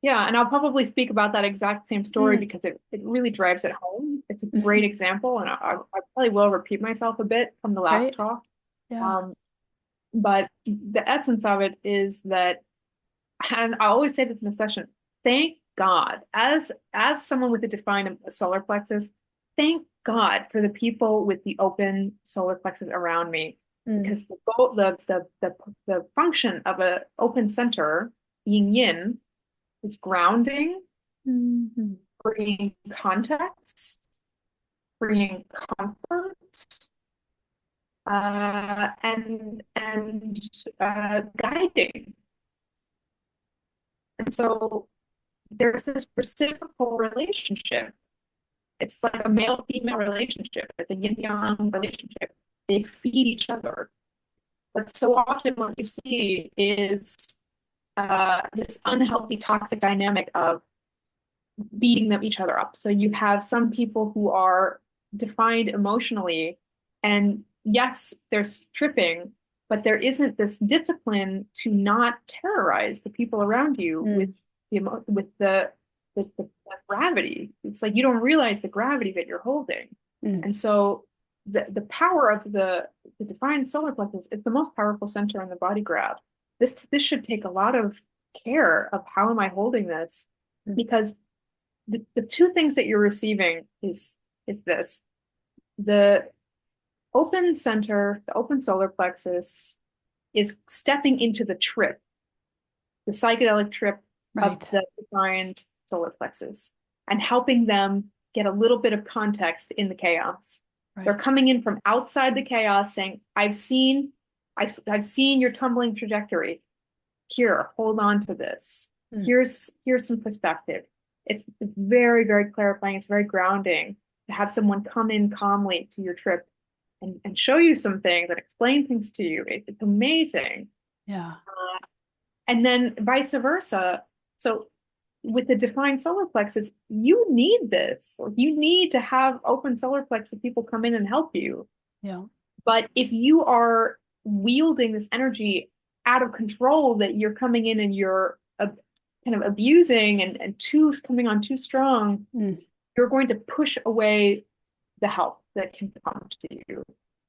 Yeah, and I'll probably speak about that exact same story mm, because it really drives it home. It's a great mhm, example, and I probably will repeat myself a bit from the last right? talk. Yeah. Um, but the essence of it is that, and I always say this in a session, thank God, as someone with a defined solar plexus, thank God for the people with the open solar plexus around me, Mm. because the function of an open center, being yin, is grounding, Mhm. bringing context, bringing comfort, and guiding. And so there's this reciprocal relationship. It's like a male-female relationship. It's a yin-yang relationship. They feed each other. But so often what you see is this unhealthy, toxic dynamic of beating them each other up. So you have some people who are defined emotionally, and yes, there's tripping, but there isn't this discipline to not terrorize the people around you with Mm. the gravity. It's like you don't realize the gravity that you're holding. Mm. And so the power of the defined solar plexus is the most powerful center in the body graph. This should take a lot of care of how am I holding this, Mm. because the two things that you're receiving is this. The open center, the open solar plexus is stepping into the trip, the psychedelic trip of Right. the defined solar plexus, and helping them get a little bit of context in the chaos. They're Right. coming in from outside the chaos saying, I've seen your tumbling trajectory. Here, hold on to this. Mm. Here's some perspective. It's very, very clarifying. It's very grounding to have someone come in calmly to your trip and show you some things and explain things to you. It's amazing. Yeah. And then vice versa. So with the defined solar plexus, you need this. You need to have open solar plexus people come in and help you. Yeah. But if you are wielding this energy out of control, that you're coming in and you're kind of abusing and too coming on too strong, Mm. you're going to push away the help that can come to you.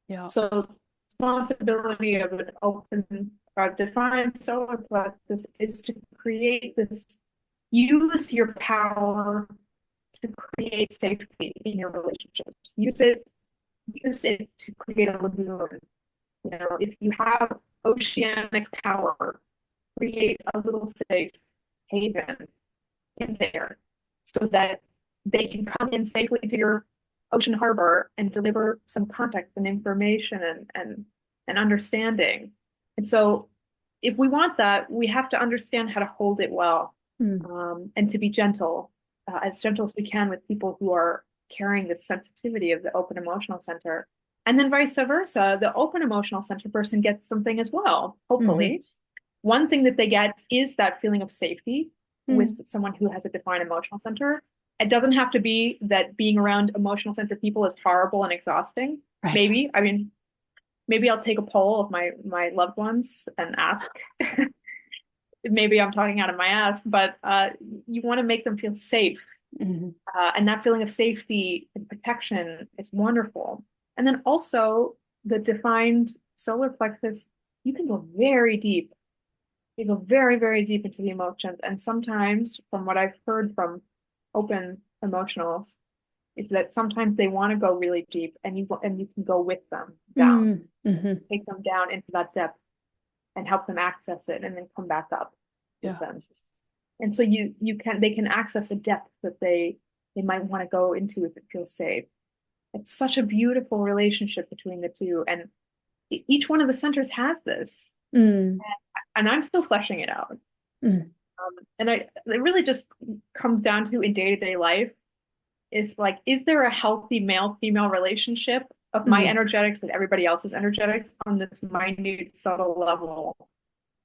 Yeah. So responsibility of an open or defined solar plexus is to create this, use your power to create safety in your relationships. Use it to create a lagoon. You know, if you have oceanic power, create a little safe haven in there so that they can come in safely to your ocean harbor and deliver some context and information and understanding. And so if we want that, we have to understand how to hold it well, Mm. and to be gentle, as gentle as we can with people who are carrying the sensitivity of the open emotional center. And then vice versa, the open emotional center person gets something as well, Mhm. hopefully. One thing that they get is that feeling of safety with Mm. someone who has a defined emotional center. It doesn't have to be that being around emotional center people is horrible and exhausting. Right. Maybe, I mean, maybe I'll take a poll of my loved ones and ask. Maybe I'm talking out of my ass, but you want to make them feel safe. Mhm. And that feeling of safety and protection is wonderful. And then also the defined solar plexus, you can go very deep. You go very, very deep into the emotions. And sometimes, from what I've heard from open emotionals, is that sometimes they want to go really deep, and you can go with them down, Mm. Mhm. take them down into that depth, and help them access it, and then come back up with Yeah. them. And so they can access a depth that they might want to go into if it feels safe. It's such a beautiful relationship between the two, and each one of the centers has this. Mm. and I'm still fleshing it out. Mm. And it really just comes down to in day-to-day life is like, is there a healthy male-female relationship of my Mm. energetics with everybody else's energetics on this minute, subtle level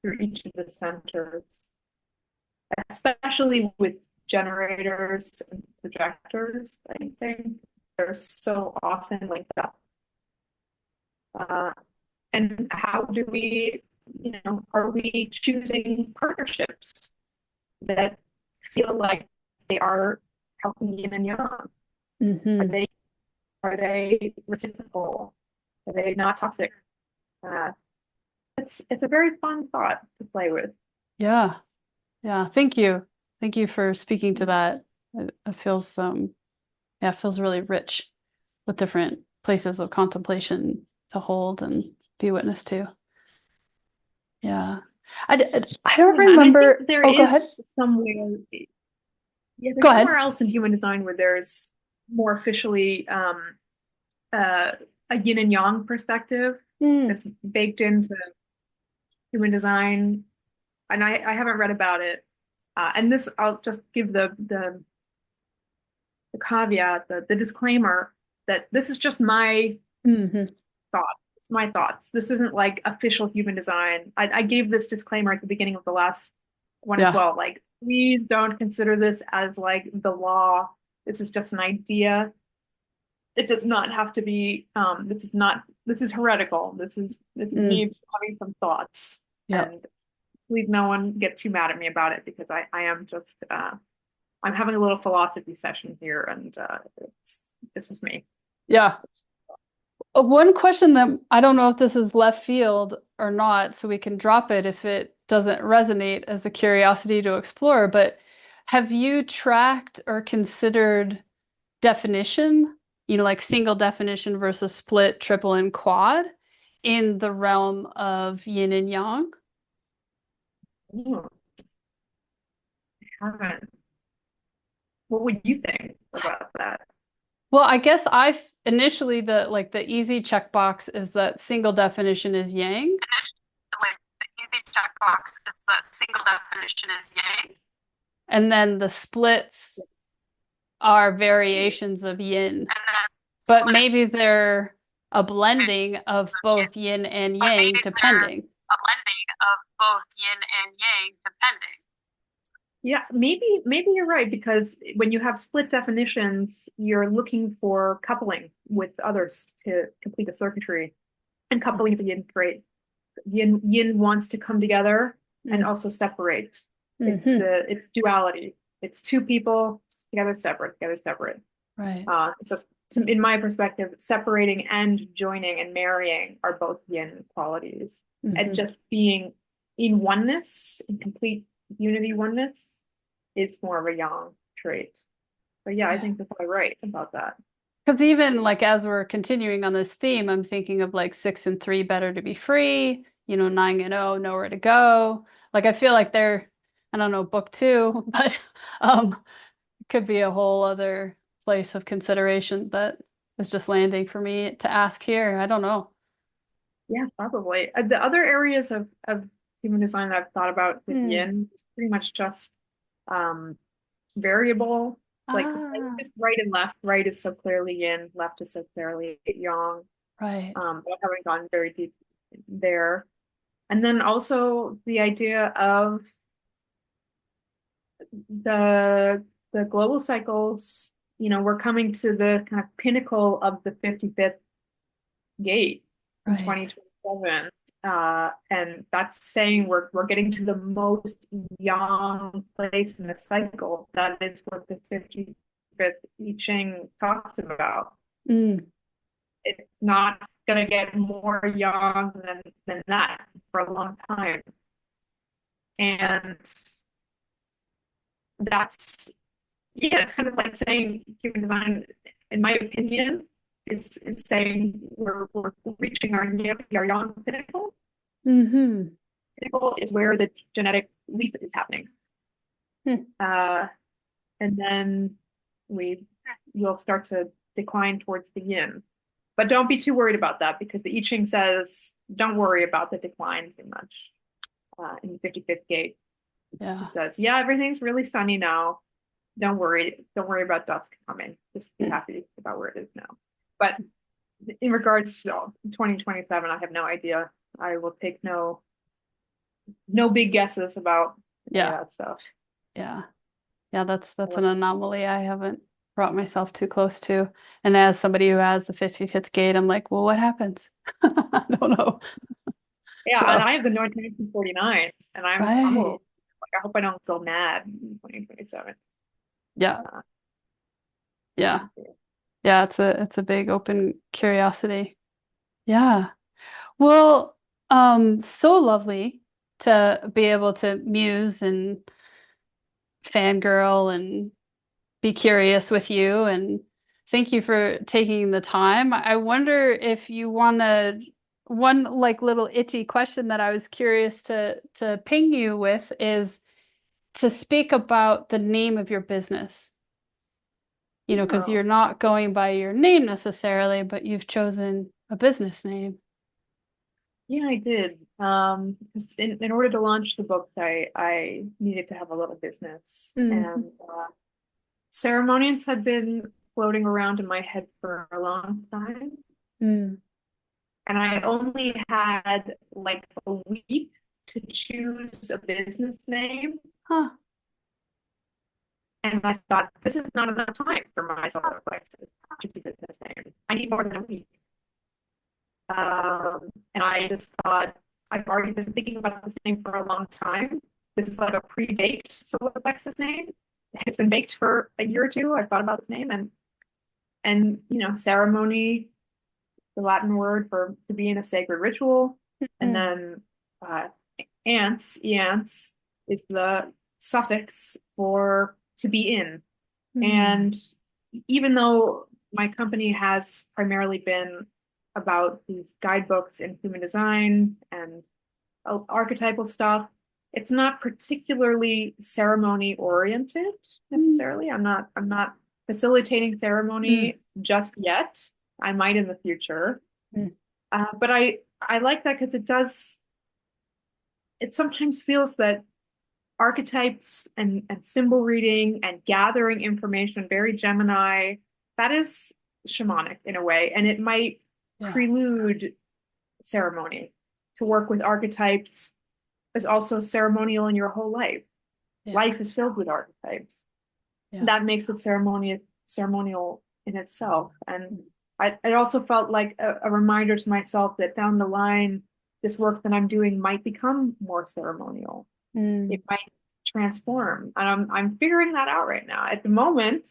through each of the centers, especially with generators and projectors, I think they're so often linked up. Uh, and how do we, are we choosing partnerships that feel like they are helping yin and yang? Are Hmm. they are they reciprocal? Are they not toxic? Uh, it's a very fun thought to play with. Yeah. Yeah. Thank you. Thank you for speaking to that. It feels yeah, it feels really rich with different places of contemplation to hold and be witness to. Yeah. I don't Yeah, and I think remember. there Oh, go ahead. is somewhere, yeah, Go there's ahead. somewhere else in human design where there's more officially uh, a yin and yang perspective Mm. that's baked into human design, and I haven't read about it. And this, I'll just give the caveat, the disclaimer that this is just my Hmm. thoughts. It's my thoughts. This isn't like official human design. I gave this disclaimer at the beginning of the last one as Yeah. well. Like, please don't consider this as like the law. This is just an idea. It does not have to be. This is heretical. This is me Mm. having some thoughts. Yeah. And please, no one get too mad at me about it because I am just I'm having a little philosophy session here, and it's just me. Yeah. One question that I don't know if this is left field or not, so we can drop it if it doesn't resonate as a curiosity to explore, but have you tracked or considered definition, like single definition versus split, triple, and quad in the realm of yin and yang? Ooh, I haven't. What would you think about that? Well, I guess I initially the easy checkbox is that single definition is yang. Like the easy checkbox is the single definition is yang. And then the splits are variations of yin, And then but split maybe they're a blending of yin. both yin and But yang, maybe they're depending. a blending of both yin and yang, depending. Yeah, maybe you're right because when you have split definitions, you're looking for coupling with others to complete the circuitry. And coupling is a yin trait. Yin wants to come together and Mm. also separate. Hmm. It's duality. It's two people together separate, together separate. Right. So in my perspective, separating and joining and marrying are both yin qualities. And Hmm. just being in oneness, in complete unity oneness, it's more of a yang trait. But yeah, I Yeah. think you're probably right about that. Because even like as we're continuing on this theme, I'm thinking of like 6 and 3, better to be free, 9 and 0, nowhere to go. Like I feel like they're, I don't know, book two, but it could be a whole other place of consideration that is just landing for me to ask here. I don't know. Yeah, probably. The other areas of human design that I've thought about with Hmm. yin is pretty much just um, variable, like Ah, just right and left. Right is so clearly yin, left is so clearly yang. right. But I haven't gone very deep there. And then also the idea of the the global cycles, we're coming to the kind of pinnacle of the 55th gate in Right. 2027. And that's saying we're getting to the most young place in the cycle. That is what the 55th I Ching talks about. Mm. It's not going to get more young than that for a long time. And that's, yeah, it's kind of like saying human design, in my opinion, is saying we're reaching our young pinnacle. Hmm. Pinnacle is where the genetic leap is happening. Hmm. Uh, and then we will start to decline towards the yin. But don't be too worried about that because the I Ching says don't worry about the decline too much. in the 55th gate. Yeah. It says, "Yeah, everything's really sunny now. Don't worry. Don't worry about dusk coming. Just be Mm. happy about where it is now." But in regards to 2027, I have no idea. I will take no big guesses about any of Yeah. that stuff. Yeah. Yeah, that's an anomaly I haven't brought myself too close to. And as somebody who has the 55th gate, I'm like, well, what happens? I don't know. Yeah, and So, I have the 1949, and I'm a right. little like I hope I don't go mad in 2027. Yeah. Uh, Yeah. Yeah, it's a big open curiosity. Yeah. Well, so lovely to be able to muse and fangirl and be curious with you. And thank you for taking the time. I wonder if you want to, one like little itchy question that I was curious to ping you with is to speak about the name of your business. Because oh, you're not going by your name necessarily, but you've chosen a business name. yeah, I did. 'Cause in order to launch the books, I needed to have a little business, Mm, and ceremonies had been floating around in my head for a long time, mm. and I only had like a week to choose a business name. Huh. And I thought, this is not enough time for my solar plexus to do business name. I need more than a week. And I just thought, I've already been thinking about this name for a long time. This is like a pre-baked solar plexus name. It's been baked for a year or two. I've thought about this name, and ceremony, the Latin word for to be in a sacred ritual, and Mm, then uh, eance is the suffix for to be in. mm, And even though my company has primarily been about these guidebooks in human design and archetypal stuff, it's not particularly ceremony oriented mm, necessarily. I'm not facilitating mm, ceremony just yet. I might in the future. mm. But I like that because it sometimes feels that archetypes and symbol reading and gathering information, very Gemini, that is shamanic in a way. And it might Yeah. prelude ceremony. To work with archetypes is also ceremonial in your whole life. Yeah. Life is filled with archetypes. Yeah. That makes it ceremonial in itself. And it also felt like a reminder to myself that down the line, this work that I'm doing might become more ceremonial. Mm, It might transform. And I'm figuring that out right now. At the moment,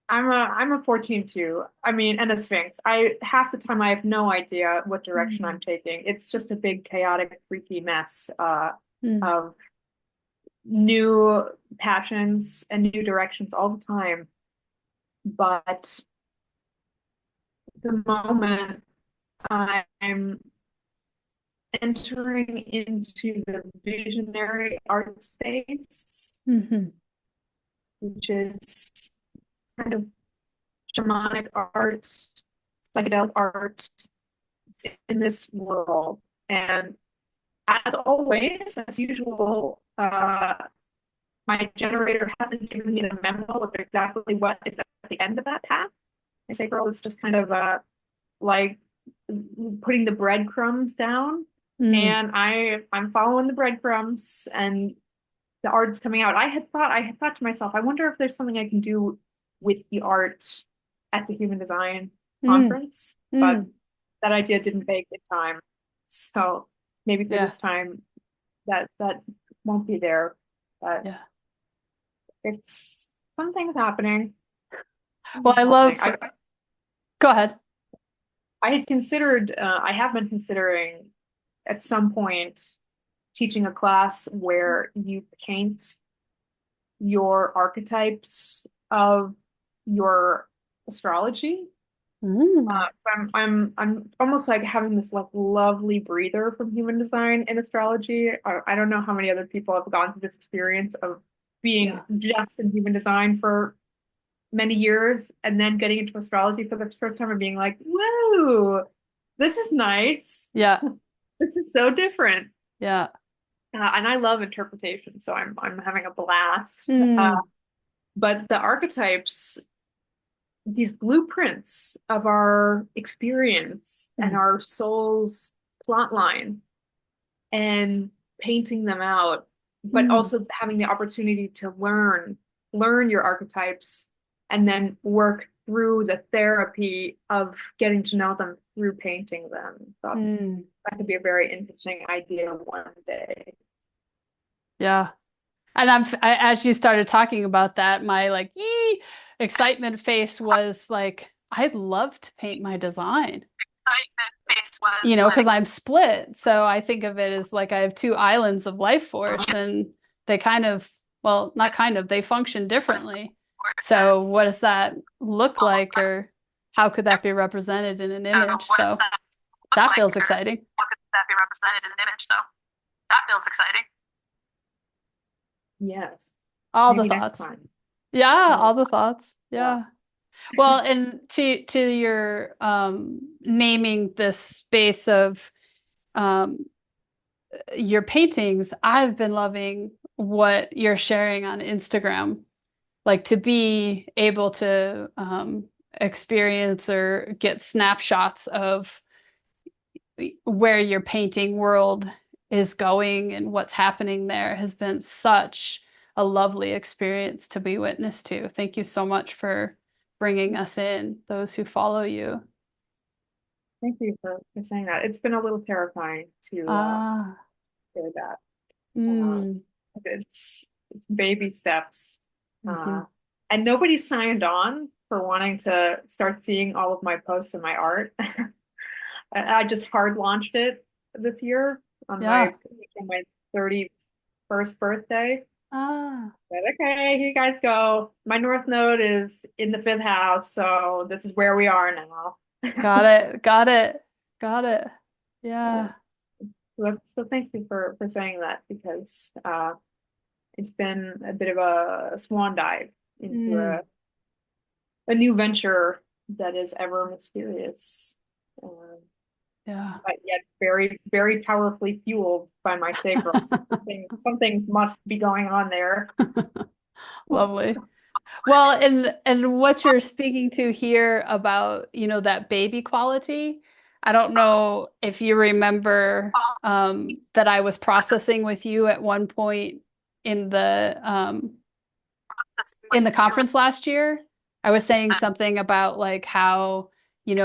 I'm a 14 too. I mean, and a Sphinx. I half the time I have no idea what direction mm, I'm taking. It's just a big chaotic, freaky mess mm. of new passions and new directions all the time. But the moment I'm entering into the visionary art space, Mhm. which is kind of shamanic art, psychedelic art in this world. And as always, as usual, my generator hasn't given me the memo of exactly what is at the end of that path. I say, girl, it's just kind of like putting the breadcrumbs down. Mm, And I'm following the breadcrumbs and the art's coming out. I had thought to myself, I wonder if there's something I can do with the art at the Human Design mm, conference, but mm. that idea didn't bake in time. So maybe for Yeah. this time that won't be there. But Yeah. it's something's happening. Well, Something's I happening. love, go ahead. I have been considering at some point teaching a class where you paint your archetypes of your astrology. Mm, So I'm almost like having this like lovely breather from human design in astrology. I don't know how many other people have gone through this experience of being yeah. just in human design for many years and then getting into astrology for the first time and being like, whoa, this is nice. Yeah. This is so different. Yeah. And I love interpretation, so I'm having a blast. Mm. But the archetypes, these blueprints of our experience and Mm. our soul's plot line, and painting them out, but Mm. also having the opportunity to learn your archetypes and then work through the therapy of getting to know them through painting them. So Mm. that could be a very interesting idea one day. Yeah. And as you started talking about that, my like yee excitement face was like, I'd love to paint my design, Face was because like, I'm split. So I think of it as like I have two islands of life force and they kind of, well, not kind of, they function differently. So what does that look like or how could that be represented in an image? what does So that look that like, feels or exciting. how could that be represented in an image? So that feels exciting. Yes. All the Maybe next thoughts. time. Yeah, Yeah. all the thoughts. Yeah. Well, and to your naming this space of um your paintings, I've been loving what you're sharing on Instagram. Like to be able to experience or get snapshots of where your painting world is going and what's happening there has been such a lovely experience to be witness to. Thank you so much for bringing us in, those who follow you. Thank you for saying that. It's been a little terrifying to Ah, hear that. Uh, mm, it's baby steps. hmm. Uh, and nobody signed on for wanting to start seeing all of my posts and my art. I just hard launched it this year Yeah. on my 31st birthday. Ah, Said, okay, here you guys go. My North Node is in the fifth house, so this is where we are now. got it. Got it. Got it. Uh, Yeah. so thank you for saying that because it's been a bit of a swan dive into Mm, a new venture that is ever mysterious, um, yeah. but yet very, very powerfully fueled by my sacral. So some things must be going on there. Lovely. Well, and what you're speaking to here about, that baby quality, I don't know if you remember that I was processing with you at one point in the conference last year. I was saying something about like how,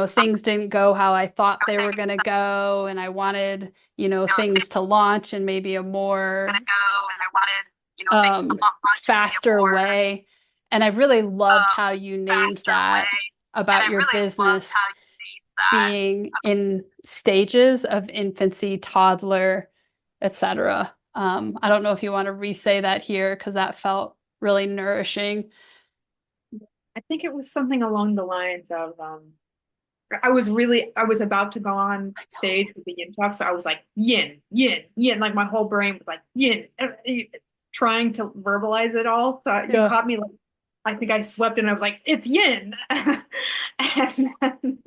things didn't go how I thought they were going to go, and I wanted, things to launch in maybe a more um, faster way. And I really loved how you named that about your business being in stages of infancy, toddler, etc. I don't know if you want to re-say that here because that felt really nourishing. I think it was something along the lines of I was about to go on stage with the yin talk, so I was like yin, yin, yin, like my whole brain was like yin, trying to verbalize it all. So you Yeah. caught me like I think I swept in. I was like, it's yin, and then,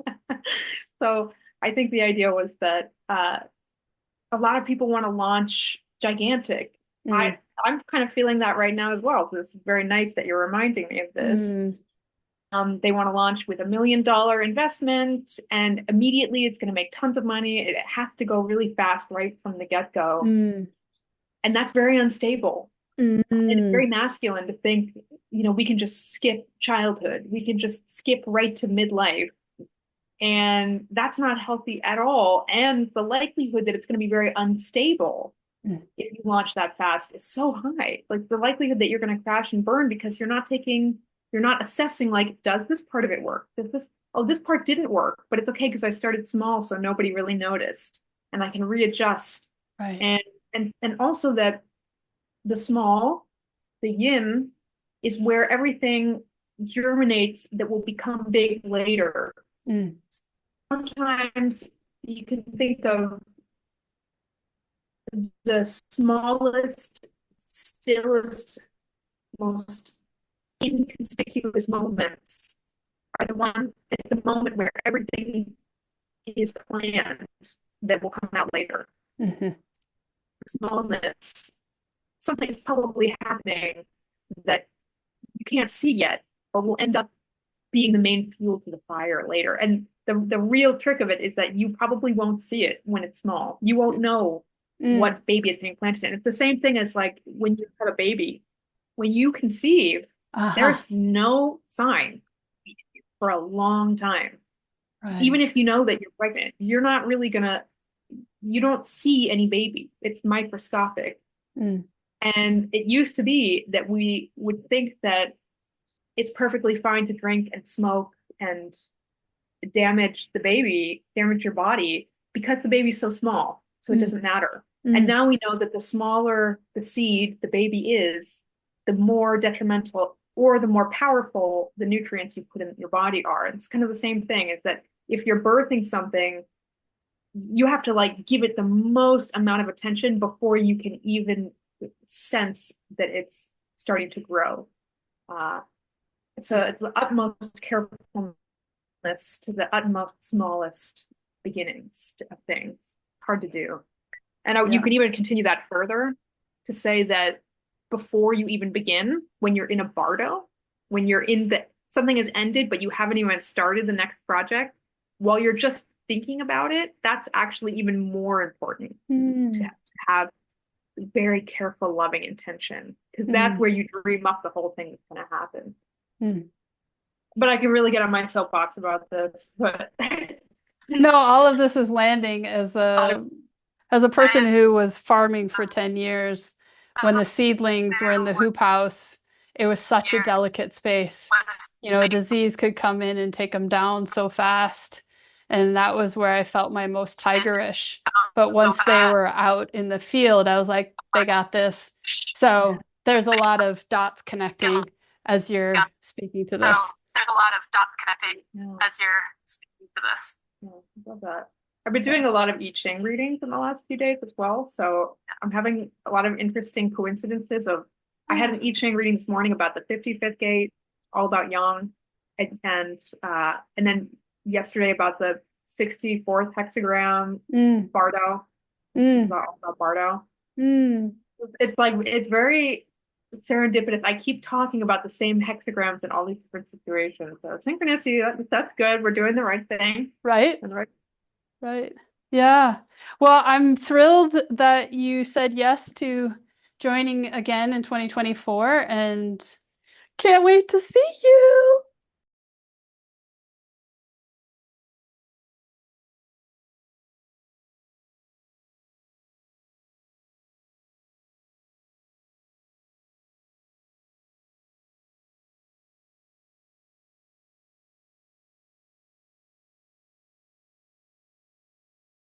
so I think the idea was that a lot of people want to launch gigantic. Mm, I'm kind of feeling that right now as well. So it's very nice that you're reminding me of this. mm, They want to launch with $1 million investment, and immediately it's going to make tons of money. It has to go really fast right from the get-go. mm, And that's very unstable. And it's mm, very masculine to think, we can just skip childhood. We can just skip right to midlife. And that's not healthy at all. And the likelihood that it's going to be very unstable mm, if you launch that fast is so high. Like the likelihood that you're going to crash and burn because you're not assessing like, does this part of it work? This part didn't work, but it's okay because I started small, so nobody really noticed, and I can readjust. right. And and also that the small, the yin, is where everything germinates that will become big later. Mm, Sometimes you can think of the smallest, stillest, most inconspicuous moments are it's the moment where everything is planned that will come out later. mhm. smallness, something is probably happening that you can't see yet, but will end up being the main fuel to the fire later. And the real trick of it is that you probably won't see it when it's small. You won't know Mm. what baby is being planted in. It's the same thing as like when you have a baby. When you conceive, Uh-huh. there's no sign for a long time. Even Right. if you know that you're pregnant, you're not really gonna, you don't see any baby. It's microscopic. Mm. And it used to be that we would think that it's perfectly fine to drink and smoke and damage the baby, damage your body because the baby's so small. So it Mm. doesn't matter. And Mm. now we know that the smaller the seed the baby is, the more detrimental or the more powerful the nutrients you put in your body are. And it's kind of the same thing is that if you're birthing something, you have to like give it the most amount of attention before you can even sense that it's starting to grow. Uh, so it's the utmost carefulness to the utmost smallest beginnings of things. Hard to do. And you Yeah. can even continue that further to say that before you even begin, when you're in a bardo, when you're in the something has ended, but you haven't even started the next project, while you're just thinking about it, that's actually even more important to Mm. have very careful, loving intention, because that's Mm. where you dream up the whole thing that's going to happen. Mm. But I can really get on my soapbox about this, but No, all of this is landing as a person who was farming for 10 years. When the seedlings were in the hoop house, it was such a delicate space. You know, a disease could come in and take them down so fast. And that was where I felt my most tigerish. But once they were out in the field, I was like, they got this. So there's a lot of dots connecting as you're speaking to this. yeah. Yeah, I love that. I've been doing a lot of I Ching readings in the last few days as well. So I'm having a lot of interesting coincidences of I had Yeah. an I Ching reading this morning about the 55th gate, all about yang, and then yesterday about the 64th hexagram, Mm, Bardo. It's mm, about all about Bardo. mm. It's like it's very serendipitous. I keep talking about the same hexagrams in all these different situations. So synchronicity, that's good. We're doing the right thing. Right? And the right Right. Yeah. Well, I'm thrilled that you said yes to joining again in 2024 and can't wait to see you.